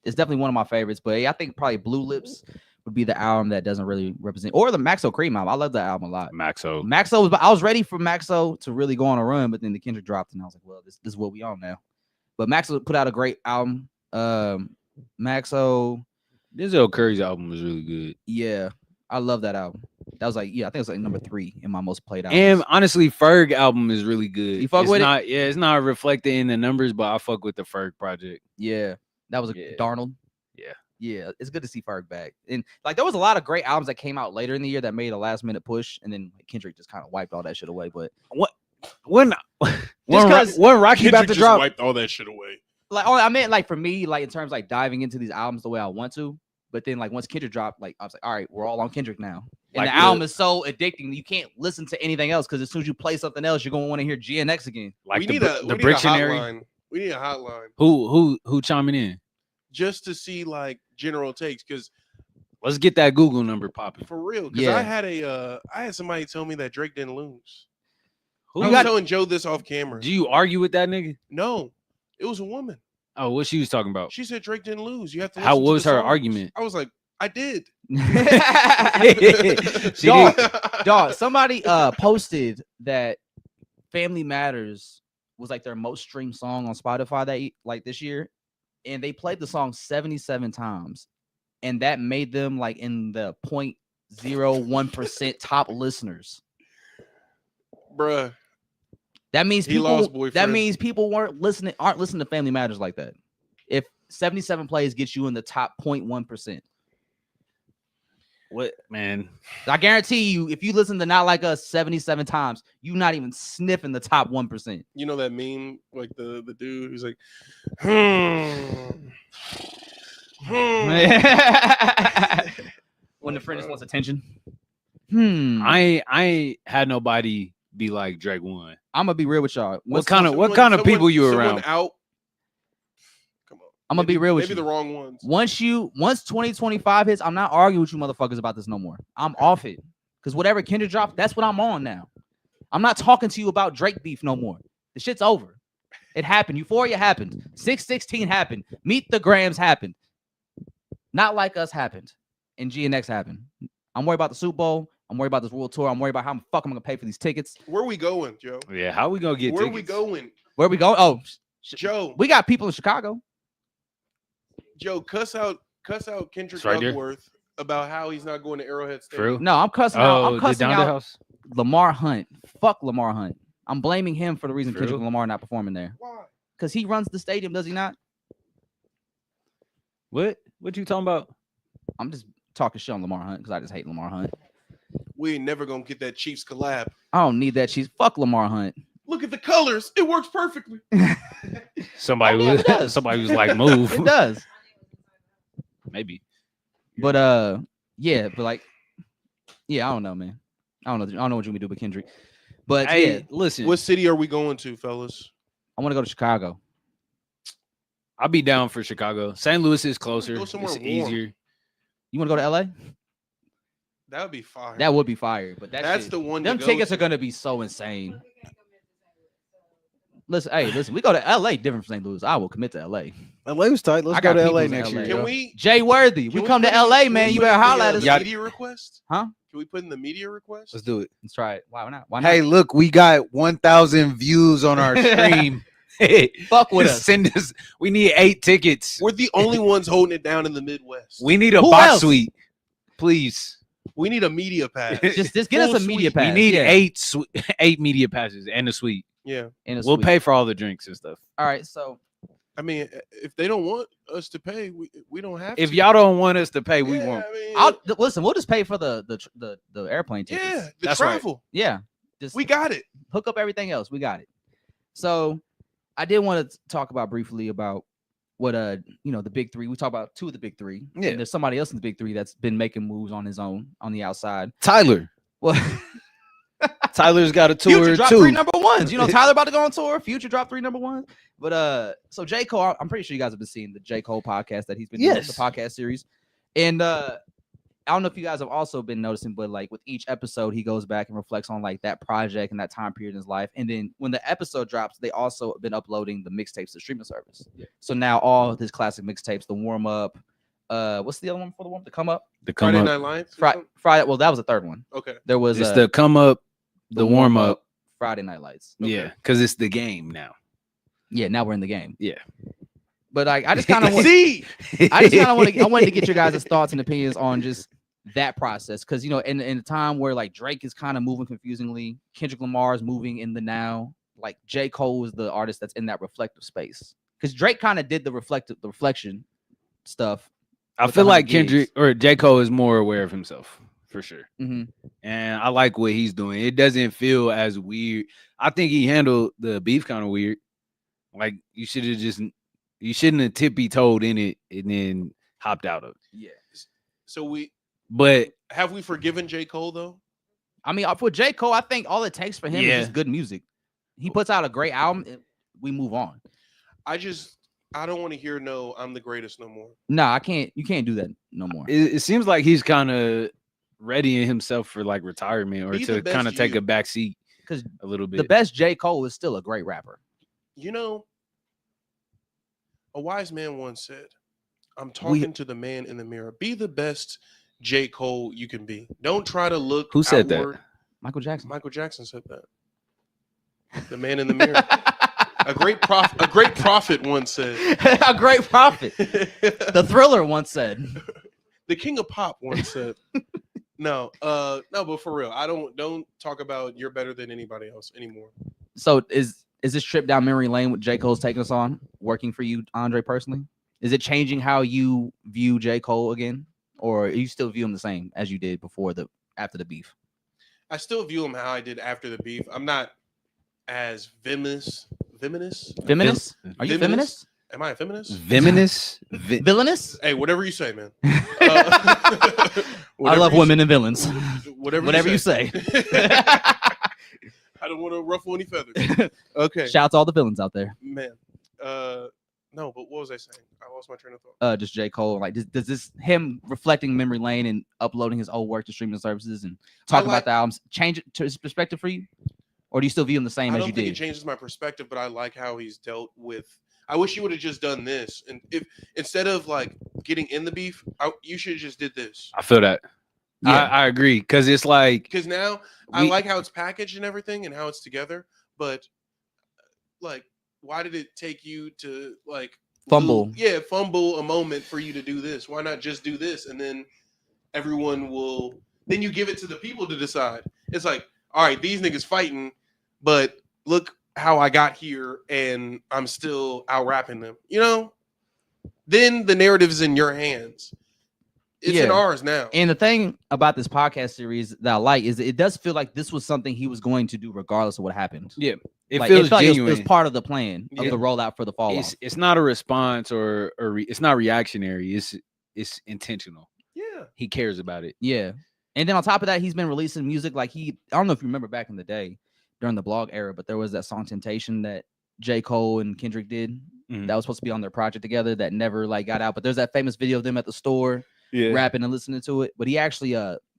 It's definitely one of my favorites. But yeah, I think probably Blue Lips would be the album that doesn't really represent, or the Maxo Cream album. I love that album a lot. Maxo. Maxo was, I was ready for Maxo to really go on a run, but then the Kendrick dropped, and I was like, well, this is what we on now. But Maxo put out a great album. Maxo, Denzel Curry's album was really good. yeah, I love that album. That was like, yeah, I think it was like number 3 in my most played albums. And honestly, Ferg album is really good. You fuck it's with it? not, yeah, it's not reflected in the numbers, but I fuck with the Ferg project. Yeah, that was a Yeah. Darnold. Yeah. Yeah, it's good to see Ferg back. And like there was a lot of great albums that came out later in the year that made a last minute push, and then Kendrick just kind of wiped all that shit away. But When Just 'cause Rocky about Kendrick to just drop, wiped all that shit away. like, I meant like for me, like in terms of, like diving into these albums the way I want to. But then like once Kendrick dropped, like I was like, all right, we're all on Kendrick now. And Like the album is so addicting, you can't listen to anything else because as soon as you play something else, you're gonna want to hear GNX again. like we the, need the a Brictionary. hotline. We need a hotline Who chiming in? just to see like general takes, because Let's get that Google number popping. for real, because Yeah. I had somebody tell me that Drake didn't lose. Who I was got? telling Joe this off camera. Do you argue with that nigga? No, it was a woman. Oh, what she was talking about? She said Drake didn't lose. You have to. How listen to was the her songs. argument? I was like, I did. She Dog, did. dog, somebody posted that Family Matters was like their most streamed song on Spotify like this year, and they played the song 77 times, and that made them like in the 0.01% top listeners. Bruh. That means He people. lost, That boyfriend. means people aren't listening to Family Matters like that. If 77 plays gets you in the top 0.1%. What, man? I guarantee you, if you listen to Not Like Us 77 times, you're not even sniffing the top 1%. You know that meme, like the dude who's like, When the friend just wants attention. I ain't had nobody be like Drake won. I'm gonna be real with y'all. What kind of people you around? Out. Come on. I'm gonna be real with Maybe you. the wrong ones. Once 2025 hits, I'm not arguing with you motherfuckers about this no more. I'm off it. Because whatever Kendrick dropped, that's what I'm on now. I'm not talking to you about Drake beef no more. The shit's over. It happened. Euphoria happened. 616 happened. Meet the Grams happened. Not Like Us happened. and GNX happen. I'm worried about the Super Bowl. I'm worried about this world tour. I'm worried about how the fuck I'm gonna pay for these tickets. Where we going, Joe? Yeah, how we gonna get Where tickets? we going, Where we go? Oh, Joe? we got people in Chicago. Joe, cuss out Kendrick right there. Duckworth about how he's not going to Arrowhead For Stadium. real? No, I'm cussing out. I'm the cussing Down the out House. Lamar Hunt. Fuck Lamar Hunt. I'm blaming him for the reason For Kendrick real? Lamar not performing there. Why? Because he runs the stadium, does he not? What you talking about? I'm just talking shit on Lamar Hunt because I just hate Lamar Hunt. We ain't never gonna get that Chiefs collab. I don't need that cheese. Fuck Lamar Hunt. Look at the colors; it works perfectly. Somebody Oh, yeah, it does. somebody was like, move. It does. Maybe. But yeah, but like, yeah, I don't know, man. I don't know what you want me to do with Kendrick. But Hey, yeah, listen. What city are we going to, fellas? I want to go to Chicago. I'll be down for Chicago. St. Louis is closer. Go somewhere It's warm. easier. You want to go to LA? That would be fire. That would be fire. But That's shit, the one. them to tickets go are gonna be so insane. Listen, we go to LA different from St. Louis. I will commit to LA. LA was tight. Let's I go got to LA peoples in next LA. year. Can yo. we? Jay Worthy, Can we come to put in- LA, can man. we You put better in holler the, at us. Yadda. media request? Huh? Can we put in the media request? Let's do it. Let's try it. Why not? Why not? Hey, look, we got 1,000 views on our stream. Fuck with us. Send us. We need 8 tickets. We're the only ones holding it down in the Midwest. We need a Who box else? suite, please. We need a media pass. Just get us Full a media suite. pass. We need yeah. 8 media passes and a suite. Yeah. And a We'll suite. pay for all the drinks and stuff. All right, so I mean, if they don't want us to pay, we don't have to. If y'all don't want us to pay, we Yeah, won't. I mean, listen. We'll just pay for the airplane tickets. yeah, the That's right. travel. Yeah. Just We got it. hook up everything else. We got it. So I did want to talk about briefly about what the big three. We talked about 2 of the big 3. Yeah. And there's somebody else in the big 3 that's been making moves on his own on the outside. Tyler. Well, Tyler's got a tour Future dropped too. 3 number 1s. You know Tyler about to go on tour. Future dropped 3 number 1s. But so J. Cole, I'm pretty sure you guys have been seeing the J. Cole podcast that he's been doing, the Yes. podcast series. And I don't know if you guys have also been noticing, but like with each episode, he goes back and reflects on like that project and that time period in his life. And then when the episode drops, they also been uploading the mixtapes to streaming service. Yeah. So now all his classic mixtapes, the warm up, what's the other one for the warm up? The come up? The come Friday up. Night Lights. or something? Friday. Well, that was the third one. Okay. There was It's the come up, the warm up. Friday Night Lights. Okay. Yeah, because it's the game now. Yeah, now we're in the game. Yeah. But like, I just kind of want. See, I just kind of want to. I wanted to get your guys' thoughts and opinions on just that process, because in a time where like Drake is kind of moving confusingly, Kendrick Lamar is moving in the now. Like J. Cole is the artist that's in that reflective space, because Drake kind of did the reflection stuff. I with feel the like 100 gigs. Kendrick or J. Cole is more aware of himself for sure. Mhm. And I like what he's doing. It doesn't feel as weird. I think he handled the beef kind of weird. Like you shouldn't have tippy-toed in it and then hopped out of it. Yeah. so But have we forgiven J. Cole though? I mean, for J. Cole, I think all it takes for him Yeah. is just good music. He puts out a great album, we move on. I don't want to hear no I'm the greatest no more. No, I can't. You can't do that no more. it seems like he's kind of readying himself for like retirement or Be the to best kind of take you. a back seat Because a little bit. the best J. Cole is still a great rapper. You know, a wise man once said, I'm talking to the man in the mirror. Be the best J. Cole you can be. Don't try to look Who said that? outward. Michael Jackson. Michael Jackson said that. The man in the mirror. A great prophet once said. A great prophet. The Thriller once said. The king of pop once said. No, but for real, I don't talk about you're better than anybody else anymore. So is this trip down memory lane with J. Cole's taking us on working for you, Andre, personally? Is it changing how you view J. Cole again? Or you still view him the same as you did after the beef? I still view him how I did after the beef. I'm not as feminist. Feminist? Feminist? Are you feminist? Am I a feminist? Villainous. Villainous? Hey, whatever you say, man. I love women and villains. Whatever you say. I don't want to ruffle any feathers. Okay, Shout out to all the villains out there. man. No, but what was I saying? I lost my train of thought. Just J. Cole. Like, does this him reflecting memory lane and uploading his old work to streaming services and talking about the albums change it to his perspective for you? Or do you still view him the same I as don't you think did? it changes my perspective, but I like how he's dealt with. I wish you would have just done this. And if instead of like getting in the beef, you should have just did this. I feel that. Yeah. I agree because it's like Because now I like how it's packaged and everything and how it's together, but like, why did it take you to like Fumble. Fumble a moment for you to do this? Why not just do this and then everyone will? Then you give it to the people to decide. It's like, all right, these niggas fighting, but look how I got here and I'm still out rapping them. You know? Then the narrative is in your hands. It's in ours now. And the thing about this podcast series that I like is it does feel like this was something he was going to do regardless of what happened. Yeah. It like, feels it felt genuine. It was part of the plan of the rollout for the fall off. It's not a response or it's not reactionary. It's intentional. Yeah. He cares about it. Yeah. And then on top of that, he's been releasing music like I don't know if you remember back in the day during the blog era, but there was that song Temptation that J. Cole and Kendrick did that was supposed to be on their project together that never like got out. But there's that famous video of them at the store rapping and listening to it. But he actually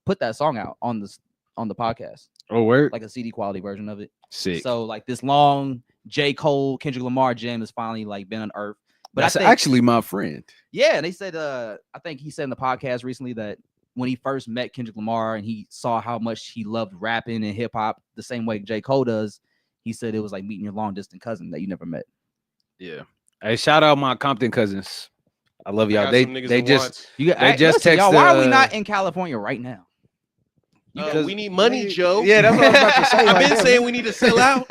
put that song out on the podcast. Oh, word? Like a CD quality version of it. Sick. So like this long J. Cole, Kendrick Lamar jam has finally like been unearthed. But that's I think, actually my friend. Yeah, and they said I think he said in the podcast recently that when he first met Kendrick Lamar and he saw how much he loved rapping and hip hop the same way J. Cole does, he said it was like meeting your long distance cousin that you never met. Yeah. Hey, shout out my Compton cousins. I love y'all. They just listen, y'all, why are we not in California right now? We need money, Joe. Yeah, that's what I was about to say. I've been saying we need to sell out.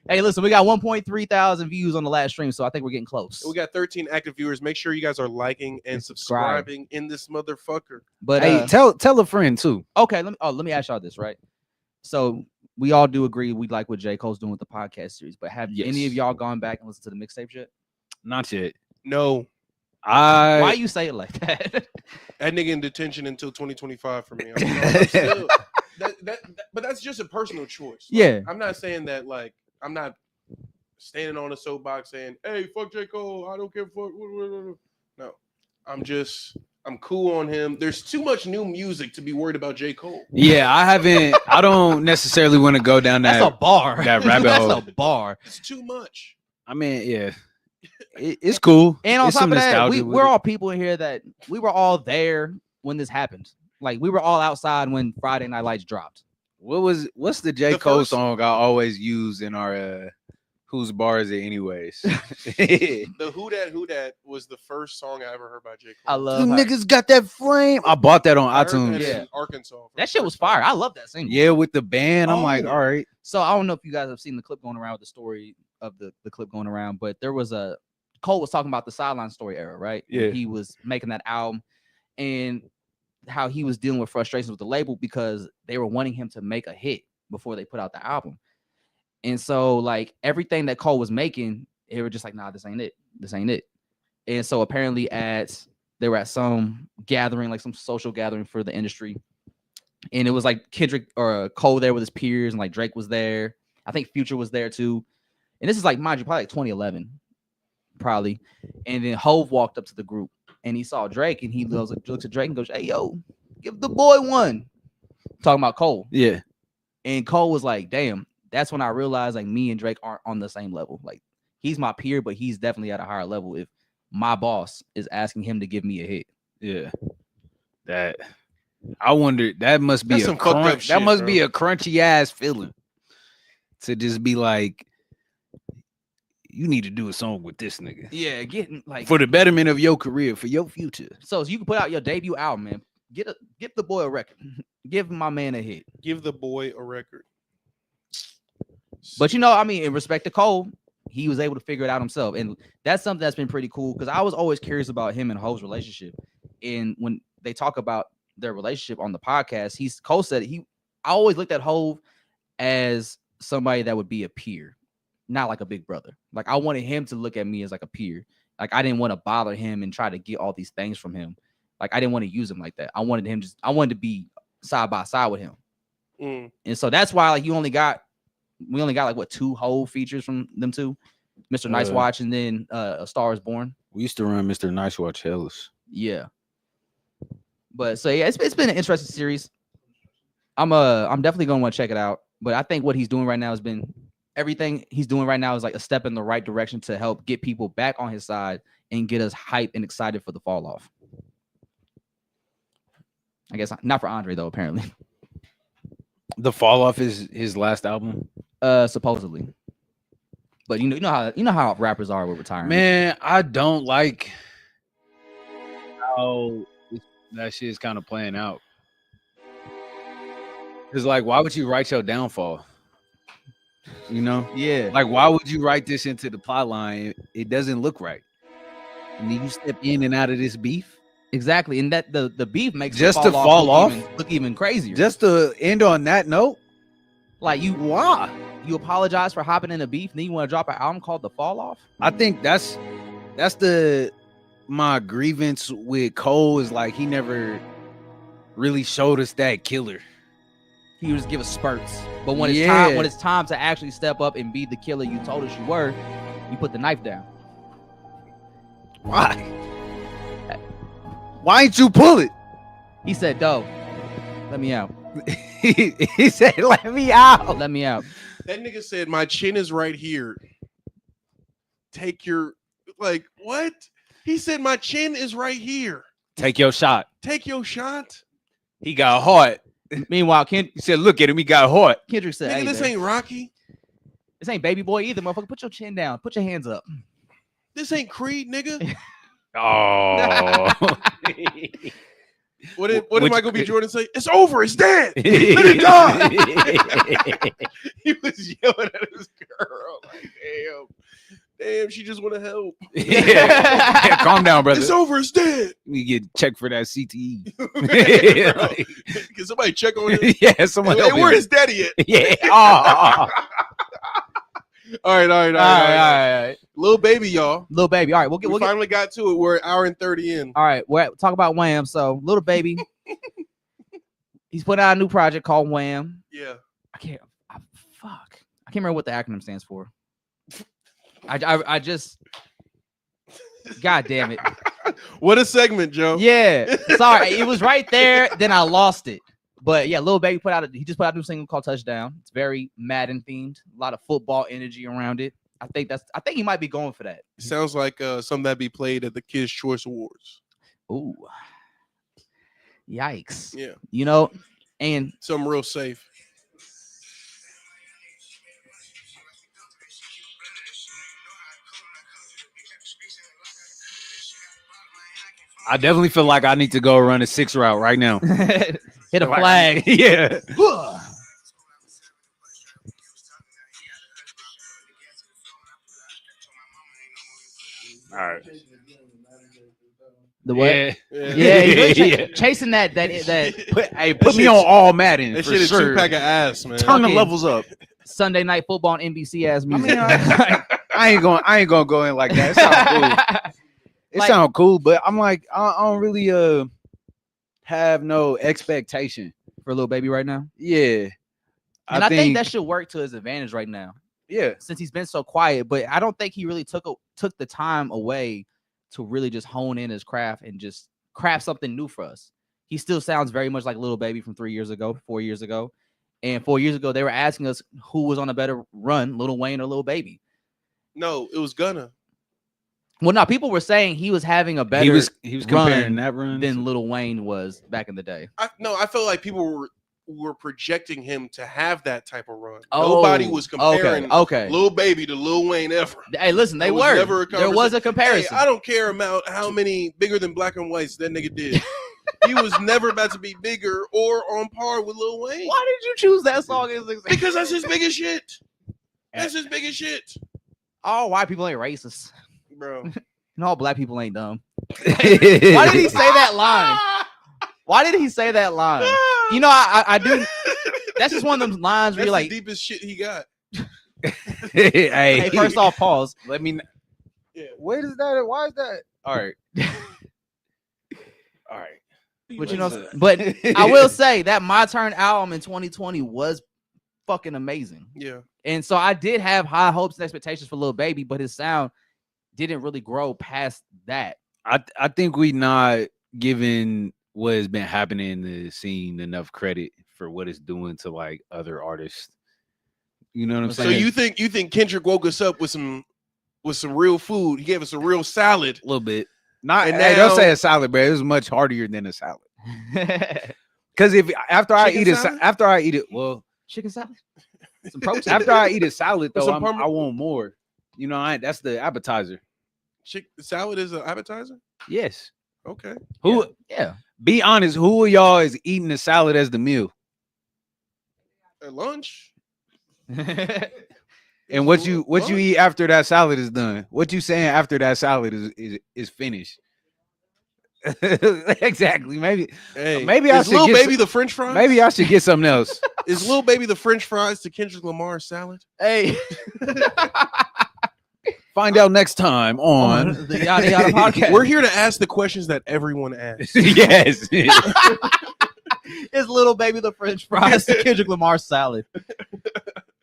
Hey, listen, we got 1.3 thousand views on the last stream, so I think we're getting close. We got 13 active viewers. Make sure you guys are liking and subscribing in this motherfucker. But hey, tell a friend too. Okay, let me ask y'all this, right? So we all do agree we like what J. Cole's doing with the podcast series, but have any of y'all gone back and listened to the mixtape yet? Not yet. No. Why you say it like that? That nigga in detention until 2025 for me. I'm still, but that's just a personal choice. Like, yeah. I'm not saying that like I'm not standing on a soapbox saying, "Hey, fuck J. Cole. I don't care fuck." No, I'm cool on him. There's too much new music to be worried about J. Cole. Yeah, I don't necessarily want to go down that. That's a bar. That rabbit hole. That's a bar. It's too much. I mean, yeah. It's cool. And on it's top of that, we're all all people in here that we were all there when this happened. Like we were all outside when Friday Night Lights dropped. What's the J. Cole song I always use in our Whose Bar Is It Anyways? The Who Dat was the first song I ever heard by J. Cole. I love you niggas got that flame. I bought that on iTunes. Yeah, Arkansas. That shit was fire. I love that single. Yeah, with the band. I'm like, all right. So I don't know if you guys have seen the clip going around with the story of the clip going around, but there was Cole was talking about the Sideline Story era, right? Yeah. When he was making that album and how he was dealing with frustrations with the label because they were wanting him to make a hit before they put out the album. And so like everything that Cole was making, they were just like, nah, this ain't it. This ain't it. And so apparently they were at some gathering, like some social gathering for the industry. And it was like Kendrick or Cole there with his peers and like Drake was there. I think Future was there too. And this is like, mind you, probably like 2011. Probably. And then Hove walked up to the group and he saw Drake and he looks at Drake and goes, "Hey, yo, give the boy one." Talking about Cole. Yeah. And Cole was like, damn, that's when I realized like me and Drake aren't on the same level. Like he's my peer, but he's definitely at a higher level if my boss is asking him to give me a hit. Yeah. That I wonder, that must be That's that must be a crunchy ass feeling to just be like, you need to do a song with this nigga. Yeah, getting like for the betterment of your career, for your future. So you can put out your debut album, man. Give the boy a record. Give my man a hit. Give the boy a record. But I mean, in respect to Cole, he was able to figure it out himself. And that's something that's been pretty cool because I was always curious about him and Hove's relationship. And when they talk about their relationship on the podcast, Cole said I always looked at Hove as somebody that would be a peer. Not like a big brother. Like I wanted him to look at me as like a peer. Like I didn't want to bother him and try to get all these things from him. Like I didn't want to use him like that. I wanted to be side by side with him. And so that's why like we only got like what 2 whole features from them two, Mr. Nice Watch and then A Star Is Born. We used to run Mr. Nice Watch Hellas. Yeah. But so yeah, it's been an interesting series. I'm definitely gonna want to check it out. But I think what he's doing right now has been everything he's doing right now is like a step in the right direction to help get people back on his side and get us hyped and excited for the fall off. I guess not for Andre though, apparently. The fall off is his last album. Supposedly. But you know how rappers are with retirement. Man, I don't like how that shit is kind of playing out. It's like, why would you write your downfall? You know? Yeah. Like, why would you write this into the plot line? It doesn't look right. And then you step in and out of this beef. Exactly. And that the beef makes just the to fall off look even crazier. Just to end on that note. Like why? You apologize for hopping in a beef, and then you want to drop an album called The Fall Off? I think that's my grievance with Cole is like he never really showed us that killer. He would just give us spurts. But when it's time to actually step up and be the killer you told us you were, you put the knife down. Why? Why ain't you pull it? He said, "Doe, let me out." He said, "Let me out. Let me out." That nigga said, "My chin is right here. Take your what?" He said, "My chin is right here. Take your shot. Take your shot." He got hard. Meanwhile, he said, "Look at him. He got hard." Kendrick said, "Nigga, hey, this ain't Rocky. This ain't Baby Boy either, motherfucker. Put your chin down. Put your hands up. This ain't Creed, nigga." Oh. What did Michael B. Jordan say? It's over. It's dead. Let it die. He was yelling at his girl. Like, damn, she just want to help. Yeah, calm down, brother. It's over. It's dead. You get checked for that CTE. Can somebody check on him? Yeah, somebody. Hey, where is daddy at? Yeah. Oh. All right. Lil Baby, y'all. Lil Baby. All right, we finally got to it. We're an hour and 30 in. All right, we'll talk about Wham. So, Lil Baby, he's put out a new project called Wham. Yeah. I can't remember what the acronym stands for. I just, God damn it. What a segment, Joe. Yeah, sorry, it was right there. Then I lost it. But yeah, Lil Baby he just put out a new single called Touchdown. It's very Madden themed, a lot of football energy around it. I think he might be going for that. It sounds like something that'd be played at the Kids' Choice Awards. Ooh, yikes! Yeah, you know, and something real safe. I definitely feel like I need to go run a 6 route right now. Hit a flag. Yeah. All right. The what? Yeah. He's really chasing that. Put me on all Madden. That for shit is sure. 2-pack of ass, man. Turn the levels up. Sunday Night Football on NBC ass music. I ain't gonna go in like that. It sounds cool. It sounds cool, but I'm like, I don't really have no expectation for Lil Baby right now. Yeah, and I think that should work to his advantage right now. Yeah, since he's been so quiet, but I don't think he really took the time away to really just hone in his craft and just craft something new for us. He still sounds very much like Lil Baby from 4 years ago. And 4 years ago, they were asking us who was on a better run, Lil Wayne or Lil Baby. No, it was Gunna. Well, no, people were saying he was having a better he was comparing that run than Lil Wayne was back in the day. I felt like people were projecting him to have that type of run. Oh, nobody was comparing okay. Lil Baby to Lil Wayne ever. Hey, listen, there was a comparison. Hey, I don't care about how many bigger than black and whites that nigga did. He was never about to be bigger or on par with Lil Wayne. Why did you choose that song as example? Because that's his biggest shit. That's his biggest shit. All white people ain't racist, bro. And all black people ain't dumb. Why did he say that line? Why did he say that line? You know, I do. That's just one of them lines where you're like, the deepest shit he got. Hey, first off, pause. Let me. Yeah. Where is that? Why is that? All right. All right. But but I will say that My Turn album in 2020 was fucking amazing. Yeah. And so I did have high hopes and expectations for Lil Baby, but his sound didn't really grow past that. I think we not giving what has been happening in the scene enough credit for what it's doing to like other artists. You know what I'm So saying? you think Kendrick woke us up with some real food? He gave us a real salad. A little bit. Not. And Hey, don't now- say a salad, bro. It was much harder than a salad. Because if after I Chicken salad? eat it, well, Chicken salad. Some protein. after I eat a salad With though, some I want more. You know, that's the appetizer. Salad is an appetizer. Yes. Okay. Who? Yeah. Be honest. Who of y'all is eating the salad as the meal? At lunch. And what you eat after that salad is done? What you saying after that salad is finished? Exactly. Maybe I is should Lil get Baby the French fries? Maybe I should get something else. Is Lil Baby the French fries to Kendrick Lamar's salad? Hey. Find out next time on the Yadda Yadda podcast. We're here to ask the questions that everyone asks. Yes. Is Lil Baby the French fries to Kendrick Lamar's salad?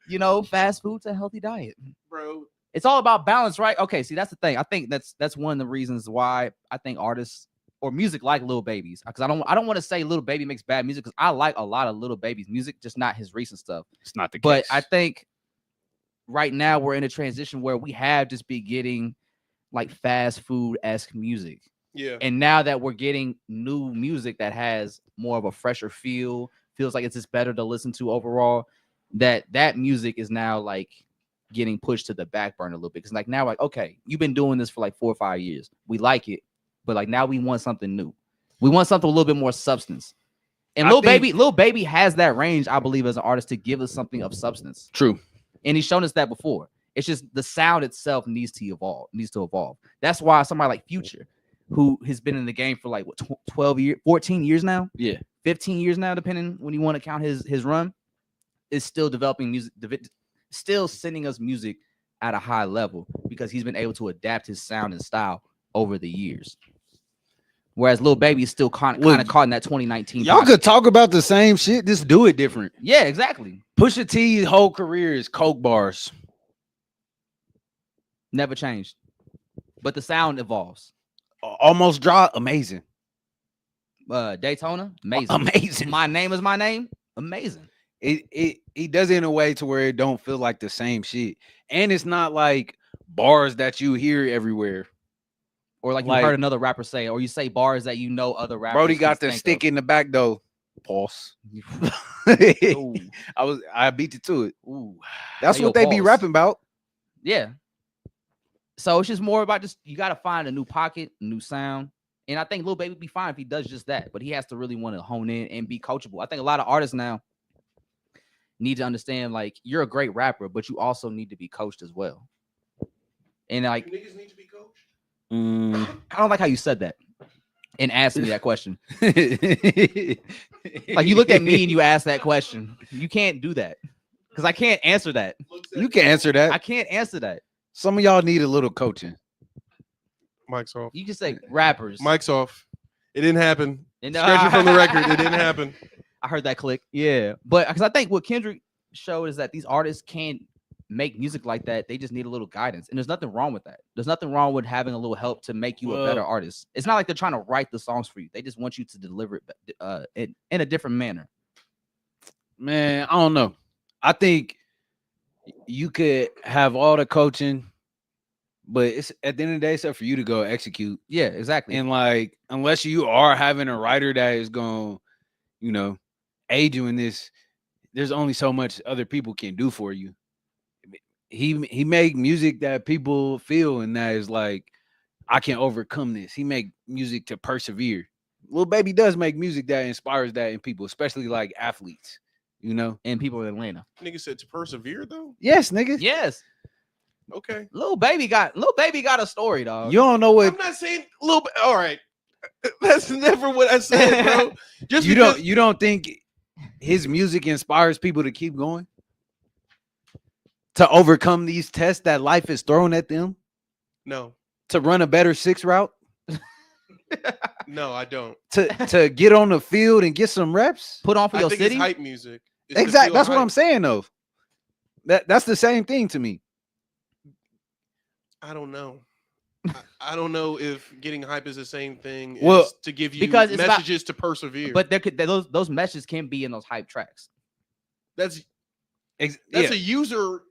You know, fast food's a healthy diet, Bro. It's all about balance, right? Okay, see, that's the thing. I think that's one of the reasons why I think artists or music like Lil Baby's, because I don't want to say Lil Baby makes bad music, because I like a lot of Lil Baby's music, just not his recent stuff. It's not the case. But I think right now we're in a transition where we have just been getting like fast food-esque music. Yeah. And now that we're getting new music that has more of a fresher feels like it's just better to listen to overall, that music is now like getting pushed to the back burner a little bit. Because like now, like, okay, you've been doing this for like 4 or 5 years. We like it, but like now we want something new. We want something a little bit more substance. And Lil Baby has that range, I believe, as an artist to give us something of substance. True. And he's shown us that before. It's just the sound itself needs to evolve. That's why somebody like Future, who has been in the game for like what 14 years now? Yeah. 15 years now, depending when you want to count his run, is still developing music, still sending us music at a high level because he's been able to adapt his sound and style over the years. Whereas Lil Baby is still kind of caught in that 2019. Y'all could talk about the same shit, just do it different. Yeah, exactly. Pusha T's whole career is Coke bars. Never changed. But the sound evolves. Almost Dry, amazing. Daytona, amazing. Amazing. My Name Is My Name, amazing. He does it in a way to where it don't feel like the same shit. And it's not like bars that you hear everywhere. Or like you heard another rapper say, or you say bars that you know other rappers. Brody got the stick in the back though. Pause. I beat you to it. Ooh. That's what they be rapping about. Yeah. So it's just more about you got to find a new pocket, a new sound. And I think Lil Baby would be fine if he does just that, but he has to really want to hone in and be coachable. I think a lot of artists now need to understand, like, you're a great rapper, but you also need to be coached as well. And like, niggas need to be coached. I don't like how you said that and asked me that question. Like, you looked at me and you asked that question. You can't do that because I can't answer that. You can answer that. I can't answer that. Some of y'all need a little coaching. Mic's off. You just say rappers. Mic's off. It didn't happen. Stretching from the record, it didn't happen. I heard that click. Yeah, but because I think what Kendrick showed is that these artists can't make music like that. They just need a little guidance, and there's nothing wrong with that. There's nothing wrong with having a little help to make you a better artist. It's not like they're trying to write the songs for you. They just want you to deliver it in a different manner. Man, I don't know. I think you could have all the coaching, but it's at the end of the day, it's up for you to go execute. Yeah, exactly. And like, unless you are having a writer that is going, you know, aid you in this, there's only so much other people can do for you. He make music that people feel, and that is like, I can overcome this. He make music to persevere. Lil Baby does make music that inspires that in people, especially like athletes, you know, and people in Atlanta. Nigga said to persevere though. Yes, nigga. Yes. Okay. Lil Baby got a story, dog. You don't know what. I'm not saying Lil. All right. That's never what I said, bro. Just you don't think his music inspires people to keep going, to overcome these tests that life is thrown at them? No. To run a better 6 route? No, I don't. To get on the field and get some reps? Put on for your city? It's hype music. Exactly. That's what I'm saying, though. That's the same thing to me. I don't know. I don't know if getting hype is the same thing as to give you because messages to persevere. But those messages can be in those hype tracks. That's That's a user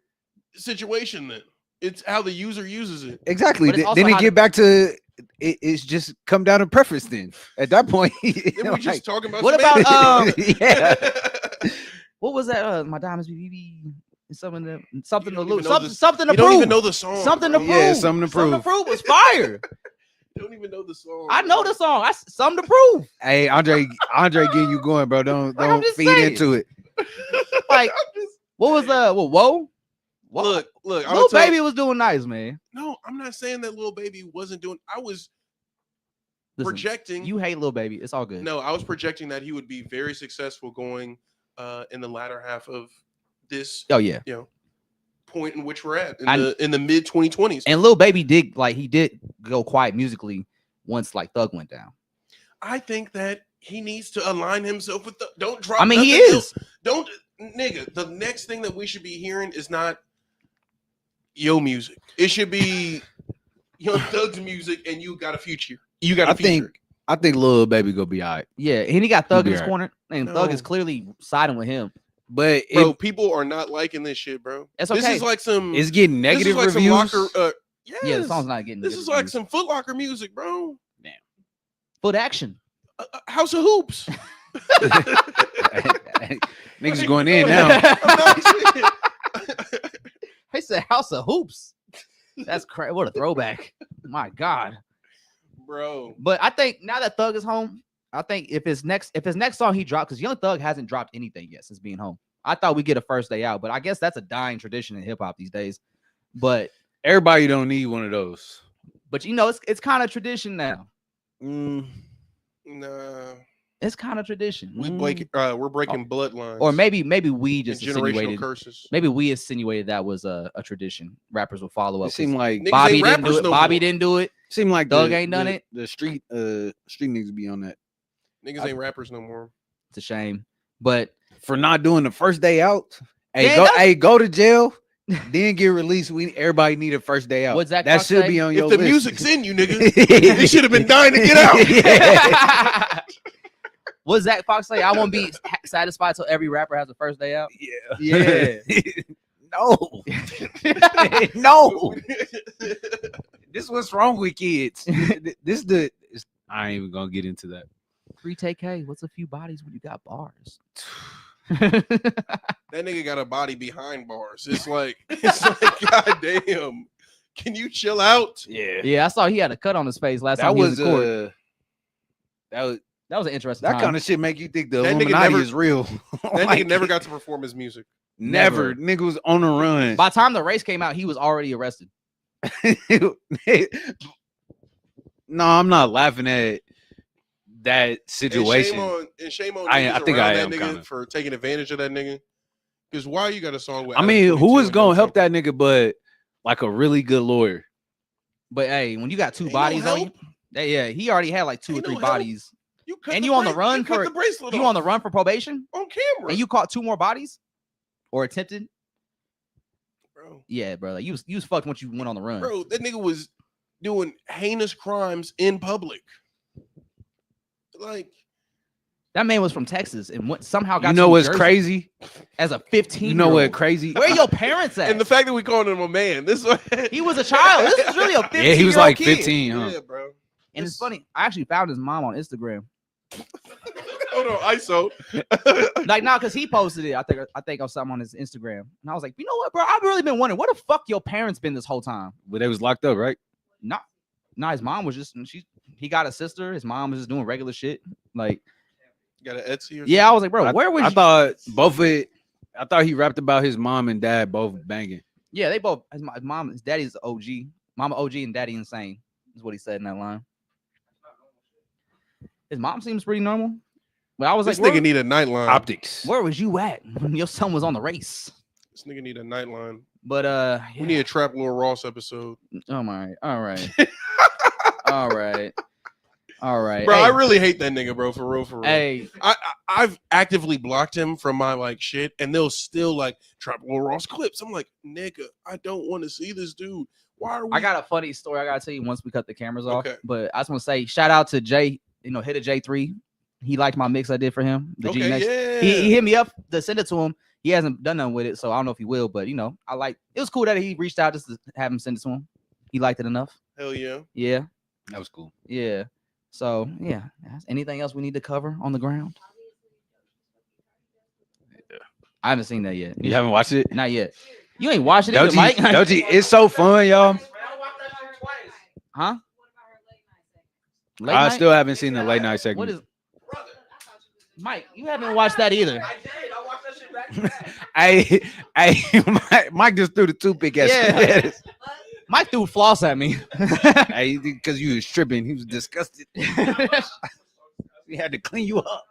situation. Then it's how the user uses it. Exactly. But it's also Then it how get back to it's just come down to preference. Then at that point, Then we just talking about what some about anime. yeah. what was that? My diamonds BB. Something to lose. know Something to You prove. don't even know the song. Something to bro. prove. Yeah, something to Something to prove. prove was fire. You don't even know the song. I know bro. the song. Something to prove. Hey, Andre, getting you going, bro. Don't Like, I'm just feed saying. into it. Like, what was whoa? Look. Lil Baby was doing nice, man. No, I'm not saying that Lil Baby wasn't doing. I was Listen, projecting. you hate Lil Baby. It's all good. No, I was projecting that he would be very successful going in the latter half of this. Oh yeah. Point in which we're at in the mid 2020s. And Lil Baby did go quiet musically once like Thug went down. I think that he needs to align himself with the. Don't drop. I mean, he nothing is. else. Don't, nigga. The next thing that we should be hearing is not yo music. It should be Young Thug's music, and you got a future. You got a future. I think Lil Baby gonna be all right. Yeah, and he got Thug in his He'll be corner, and No. Thug is clearly siding with him. But Bro, people are not liking this shit, bro. It's This okay. is like some. it's getting negative this is like reviews. Some locker, yes. Yeah, the song's not getting. This good is like reviews. some Foot Locker music, bro. Foot action. House of Hoops. Niggas going in now. They said House of Hoops. That's crazy. What a throwback. My God. Bro. But I think now that Thug is home, I think if his next song he dropped, because Young Thug hasn't dropped anything yet since being home. I thought we'd get a first day out, but I guess that's a dying tradition in hip hop these days. But Everybody don't need one of those. But you know, it's kind of tradition now. Nah. It's kind of tradition. We're breaking bloodlines. Or maybe we and just generational insinuated. curses. Maybe we insinuated that was a tradition. Rappers will follow up. It seemed like Niggas Bobby ain't didn't do rappers it. no Bobby more. didn't do it. seemed like Thug ain't done it. The street niggas be on that Niggas ain't rappers no more. It's a shame. But for not doing the first day out. Hey, Yeah, go to jail, then get released. Everybody need a first day out. What's Zach that Fox should say? be on your If the list. music's in you, nigga, they should have been dying to get out. What Zach Fox say? I won't be satisfied till every rapper has a first day out. Yeah. No. No. This what's wrong with kids. I ain't even gonna get into that. 3TK, what's a few bodies when you got bars? That nigga got a body behind bars. It's like goddamn. Can you chill out? Yeah. Yeah, I saw he had a cut on his face last That time he was was in court. that That was an interesting that time. kind of shit make you think the That nigga Illuminati never- is real. That nigga never got to perform his music. never. Nigga was on the run. By the time the race came out, he was already arrested. No, I'm not laughing at that situation. And shame on I niggas think around I that am nigga kinda. for taking advantage of that nigga. Because why you got a song with? I mean, who was gonna help that nigga but like a really good lawyer? But hey, when you got two Ain't bodies no on you, yeah, he already had like 2 or Ain't 3 no help. bodies. You cut And the you on the bra- run you cut for- the bracelet You off on the run for probation, on camera, and you caught 2 more bodies, or attempted. bro. Yeah, bro, like you was fucked once you went on the run. Bro, that nigga was doing heinous crimes in public. Like, That man was from Texas and somehow got. You to know New what's Jersey crazy? as a 15. You know what crazy? Where are your parents at? and the fact that we called him a man, this He was a child. This is really a 15. Yeah, he was like 15, huh? Yeah, bro. And it's funny. I actually found his mom on Instagram. Hold on, ISO. Like, nah, because he posted it. I think of something on his Instagram, and I was like, you know what, bro? I've really been wondering where the fuck your parents been this whole time. But they was locked up, right? Nah, his mom was just he got a sister. His mom was just doing regular shit. Like, Got an Etsy or yeah, I was like, bro, where was I you? thought both of it. I thought he rapped about his mom and dad both banging. Yeah, they both. His mom, his daddy's OG, mama OG, and daddy insane is what he said in that line. His mom seems pretty normal, but I was This like, nigga need a nightline. Optics. where was you at when your son was on the race? This nigga need a nightline. But We yeah. need a Trap Lil Ross episode. Oh my, all right, all right, all right. Bro, Hey, I really hate that nigga, bro, for real, for real. hey, I've actively blocked him from my like shit, and they'll still like Trap Lil Ross clips. I'm like, nigga, I don't want to see this dude. Why are we? I got a funny story I gotta tell you once we cut the cameras off. Okay. But I just want to say shout out to Jay. You know, hit a J3. He liked my mix I did for him. The G okay, Next. yeah. He hit me up to send it to him. He hasn't done nothing with it, so I don't know if he will. But you know, it was cool that he reached out just to have him send it to him. He liked it enough. Hell yeah. Yeah, That was cool. yeah. So yeah, anything else we need to cover on the ground? I haven't seen that yet. You haven't watched it? Not yet. You ain't watched it, either, Mike. DOECHI, it's so fun, y'all. Huh? Late I night? still haven't seen the late night segment. What is? Mike, you haven't watched that either. I did. I watched that shit back to back. Mike just threw the toothpick at Yeah. Mike threw floss at me. Hey, because you was tripping. He was disgusted. We had to clean you up.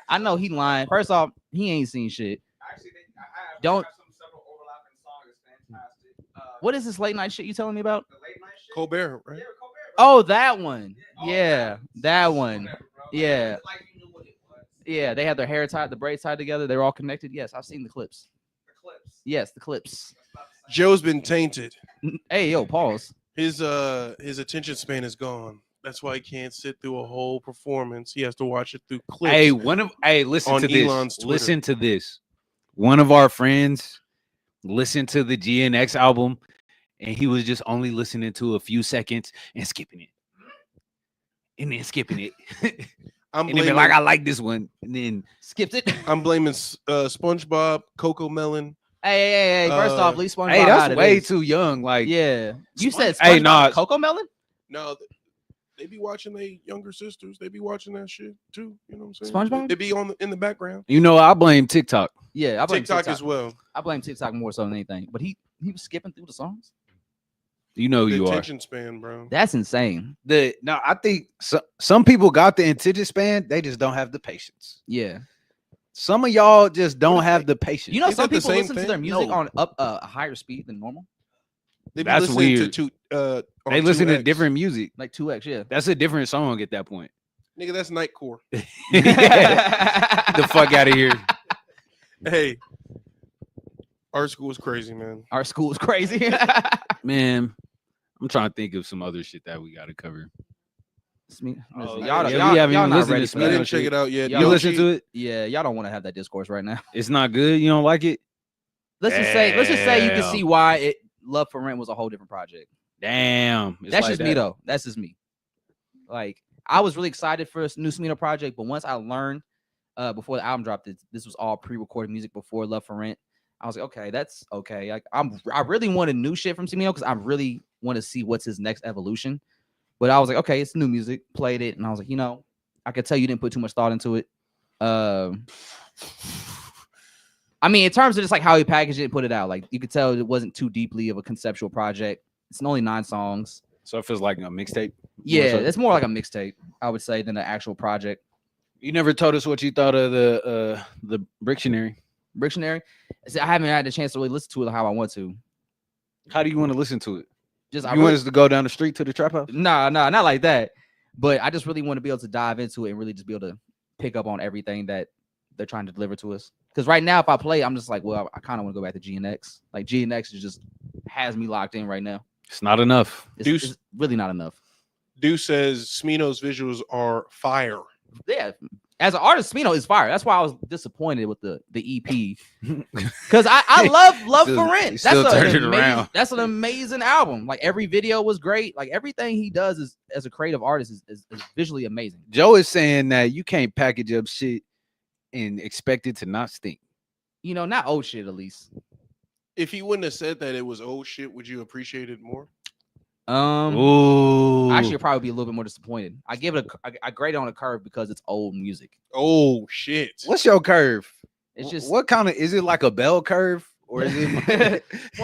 I know he lying. First off, he ain't seen shit. Actually, I have Don't- some several overlapping songs. It's fantastic. What is this late night shit you telling me about? The late night shit. Colbert, right? Yeah, Colbert. Oh, that one. Yeah, that one. Yeah. Like you knew what it was. Yeah, they had their hair tied, the braids tied together. They were all connected. Yes, I've seen the clips. The clips. Yes, the clips. Joe's been tainted. Hey, yo, pause. His attention span is gone. That's why he can't sit through a whole performance. He has to watch it through clips. Listen on to this. Elon's Twitter. Listen to this. One of our friends listened to the GNX album, and he was just only listening to a few seconds and skipping it, and then skipping it, I'm and then be blaming, like, "I like this one," and then Skipped it. I'm blaming SpongeBob, Coco Melon. Hey. First off, Lee SpongeBob. hey, out that's of way this. too young. Like, Yeah. You said Hey, SpongeBob nah. Coco Melon? No, they be watching their younger sisters. They be watching that shit too. You know what I'm saying? SpongeBob? They be in the background. you know, I blame TikTok. Yeah, I blame TikTok as well. I blame TikTok more so than anything. But he was skipping through the songs. You know who The you are. attention span, bro. That's insane. I think some people got the attention span. They just don't have the patience. Yeah. Some of y'all just don't have the patience. You know, Ain't some that the people same listen to thing? their music No. on a higher speed than normal, They be That's listening weird. to on they listen to 2X. different music. like 2x. Yeah. That's a different song at that point. Nigga, that's Nightcore. Get the fuck out of here. Hey, art school is crazy, man. Our school is crazy. Man, I'm trying to think of some other shit that we got to cover. Y'all, yeah, y'all, we y'all, haven't y'all even not listened ready to for I Smino that. didn't check shit. it out yet. Y'all You listen to it? Yeah, y'all don't want to have that discourse right now. It's not good. You don't like it? Let's just say you can Damn. see why Love for Rent was a whole different project. Damn. It's That's like just me though. That's just me. Like I was really excited for a new Smino project, but once I learned before the album dropped, this was all pre-recorded music before Love for Rent. I was like, okay, that's okay. Like I really wanted new shit from Smino because I really want to see what's his next evolution. But I was like, okay, it's new music. Played it, and I was like, I could tell you didn't put too much thought into it. I mean, in terms of just like how he packaged it and put it out, like you could tell it wasn't too deeply of a conceptual project. It's only 9 songs. So it feels like a mixtape. Yeah, so? it's more like a mixtape, I would say, than an actual project. You never told us what you thought of the Brictionary. Brictionary. I haven't had the chance to really listen to it how I want to. How do you want to listen to it? Just You want us to go down the street to the trap house? Nah, not like that. But I just really want to be able to dive into it and really just be able to pick up on everything that they're trying to deliver to us. Because right now, if I play, I'm just like, well, I kind of want to go back to GNX. Like GNX just has me locked in right now. It's not enough. It's really not enough. Dude says Smino's visuals are fire. Yeah, as an artist, Smino is fire. That's why I was disappointed with the EP. Because I love Still- for Rent. you still turned it around. That's an amazing album. Like every video was great. Like everything he does is as a creative artist is visually amazing. Joe is saying that you can't package up shit and expect it to not stink. Not old shit at least. If he wouldn't have said that it was old shit, would you appreciate it more? Ooh. I should probably be a little bit more disappointed. I give it I grade it on a curve because it's old music. Oh shit! What's your curve? It's just what kind of is it like a bell curve or is it more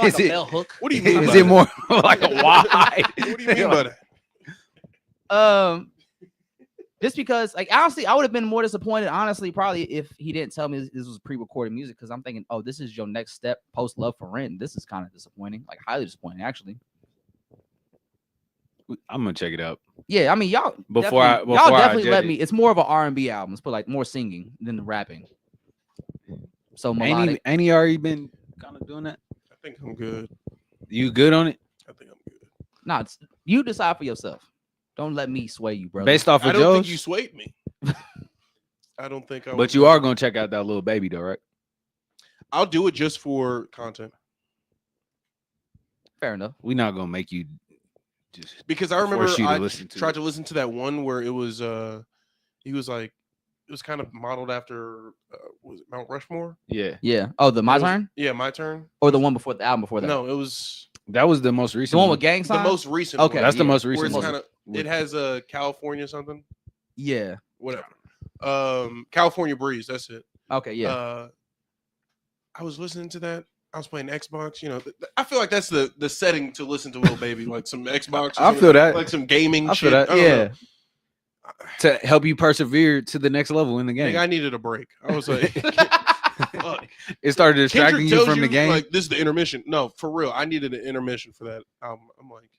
like is a it bell hook. What do you mean? is by it that? more like a wide? What do you mean by that? Just because, like, honestly, I would have been more disappointed, honestly, probably if he didn't tell me this was pre-recorded music, because I'm thinking, oh, this is your next step post Love for Rent. This is kind of disappointing, like highly disappointing, actually. I'm gonna check it out. Yeah, I mean, y'all Before I definitely judge let it. me. It's more of an R&B album. It's put like more singing than the rapping. So melodic. Ain't he already been kind of doing that? I think I'm good. You good on it? I think I'm good. Nah, you decide for yourself. Don't let me sway you, bro. Based off I of don't think Joe's? you swayed me. I don't think I. But would- you are gonna check out that Lil Baby though, right? I'll do it just for content. Fair enough. We're not gonna make you just Because I remember force you to I listen to tried it. to listen to that one where it was he was like it was kind of modeled after was it Mount Rushmore? Yeah, Yeah. Oh, My It was- Turn? Yeah, My Turn. Or the one before the album before that? No, it was that was the most recent. The one with gang the signs? most recent. Okay, one, That's the yeah. most where recent. it's one. kind of it has a California something, Yeah. whatever. California Breeze. That's it. Okay, yeah. I was listening to that. I was playing Xbox. You know, I feel like that's the setting to listen to Lil Baby, like some Xbox. Or I feel that. like some gaming I feel shit. that. I don't Yeah. know. To help you persevere to the next level in the game. Nigga, I needed a break. I was like, fuck. It started distracting Kendrick you tells from the game. Like, this is the intermission. No, for real. I needed an intermission for that album. I'm like,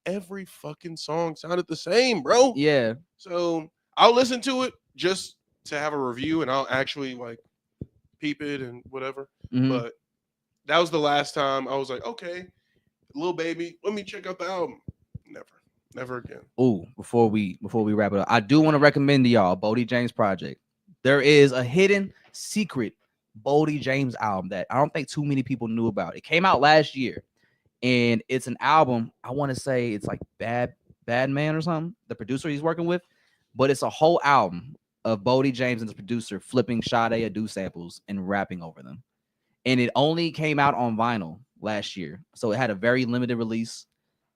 every fucking song sounded the same, bro. Yeah. So I'll listen to it just to have a review, and I'll actually like peep it and whatever. Mhm. But that was the last time I was like, okay, Lil Baby, let me check out the album. Never again. Ooh, before we wrap it up, I do want to recommend to y'all Bodie James project. There is a hidden secret Bodie James album that I don't think too many people knew about. It came out last year, and it's an album. I want to say it's like Bad Man or something, the producer he's working with, but it's a whole album of Bodie James and the producer flipping Sade Adu samples and rapping over them. And it only came out on vinyl last year, so it had a very limited release.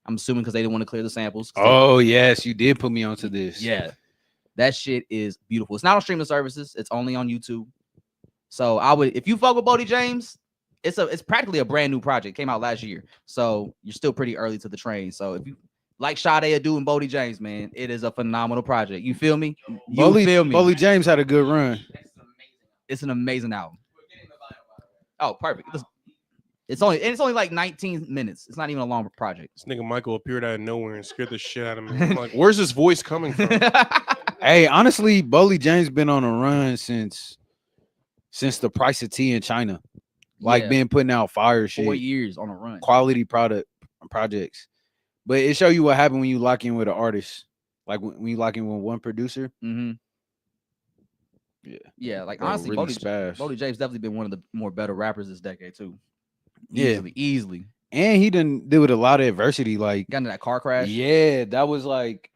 I'm assuming because they didn't want to clear the samples. Oh yes, you did put me onto this. Yeah, that shit is beautiful. It's not on streaming services. It's only on YouTube. So I would, if you fuck with Bodie James, it's practically a brand new project. It came out last year, so you're still pretty early to the train. So if you like Sade Adu and Bodie James, man, it is a phenomenal project. You feel me? You feel me? Bodie James had a good run. It's an amazing album. Oh, perfect. It's only like 19 minutes. It's not even a long project. This nigga Michael appeared out of nowhere and scared the shit out of me. I'm like, where's his voice coming from? Hey, honestly, Bodie James been on a run since the price of tea in China. Like Yeah. been putting out fire 4 shit, years on a run. quality projects. But it show you what happened when you lock in with an artist. Like when you lock in with one producer. Mm-hmm. Yeah. Like honestly, really Bodie James definitely been one of the more better rappers this decade too. Yeah. Easily. And he didn't deal with a lot of adversity. Like, Got into that car crash. yeah, that was like,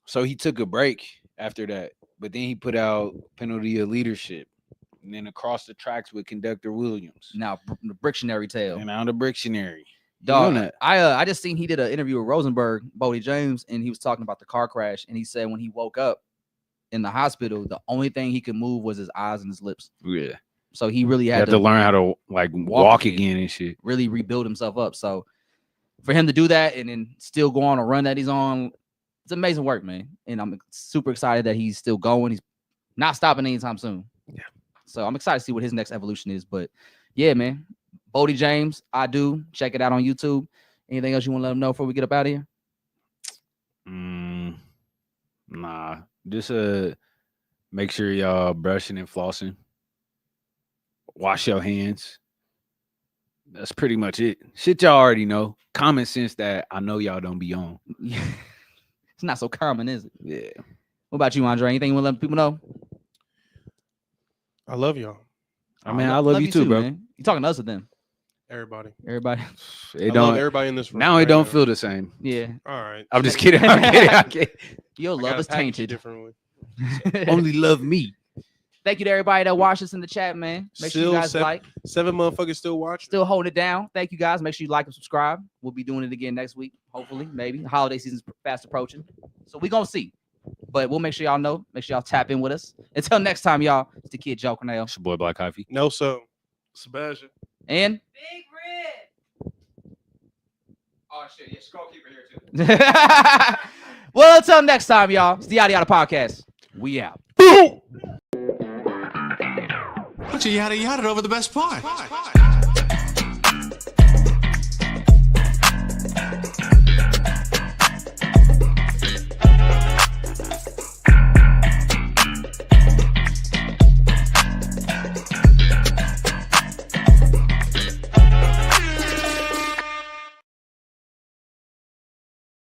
so he took a break after that. But then he put out Penalty of Leadership. And then Across the Tracks with Conductor Williams. Now the Brictionary tale. And now the Brictionary. Dog, that. I just seen he did an interview with Rosenberg, Bodie James, and he was talking about the car crash. And he said when he woke up in the hospital, the only thing he could move was his eyes and his lips. Yeah. So he really You had have to learn how to like walk again and shit. really rebuild himself up. So for him to do that and then still go on a run that he's on, it's amazing work, man. And I'm super excited that he's still going. He's not stopping anytime soon. Yeah. So I'm excited to see what his next evolution is. But yeah, man. Bodie James, I do. Check it out on YouTube. Anything else you want to let them know before we get up out of here? Nah. Just make sure y'all brushing and flossing. Wash your hands. That's pretty much it. Shit y'all already know. Common sense that I know y'all don't be on. It's not so common, is it? Yeah. What about you, Andre? Anything you want to let people know? I love y'all. I mean, I love you too, bro. Man. You talking to us or them? Everybody. Everybody. It I don't. love everybody in this room. Now it right don't now. feel the same. Yeah. All right. I'm just kidding. I'm kidding. Your I love gotta is package it tainted. differently. Only love me. Thank you to everybody that watched us in the chat, man. Make sure you Still guys like. 7 motherfuckers still watching. Still holding it down. Thank you guys. Make sure you like and subscribe. We'll be doing it again next week. Hopefully, maybe. The holiday season's fast approaching. So we're going to see. But we'll make sure y'all know. Make sure y'all tap in with us. Until next time, y'all. It's the kid Joe Cornell. It's your boy Black Hyphy. No, so Sebastian. And Big Red. Oh shit, yeah, Skull Keeper here too. well, until next time, y'all. It's the Yadda Yadda Podcast. We out. But you yada yada over the best part.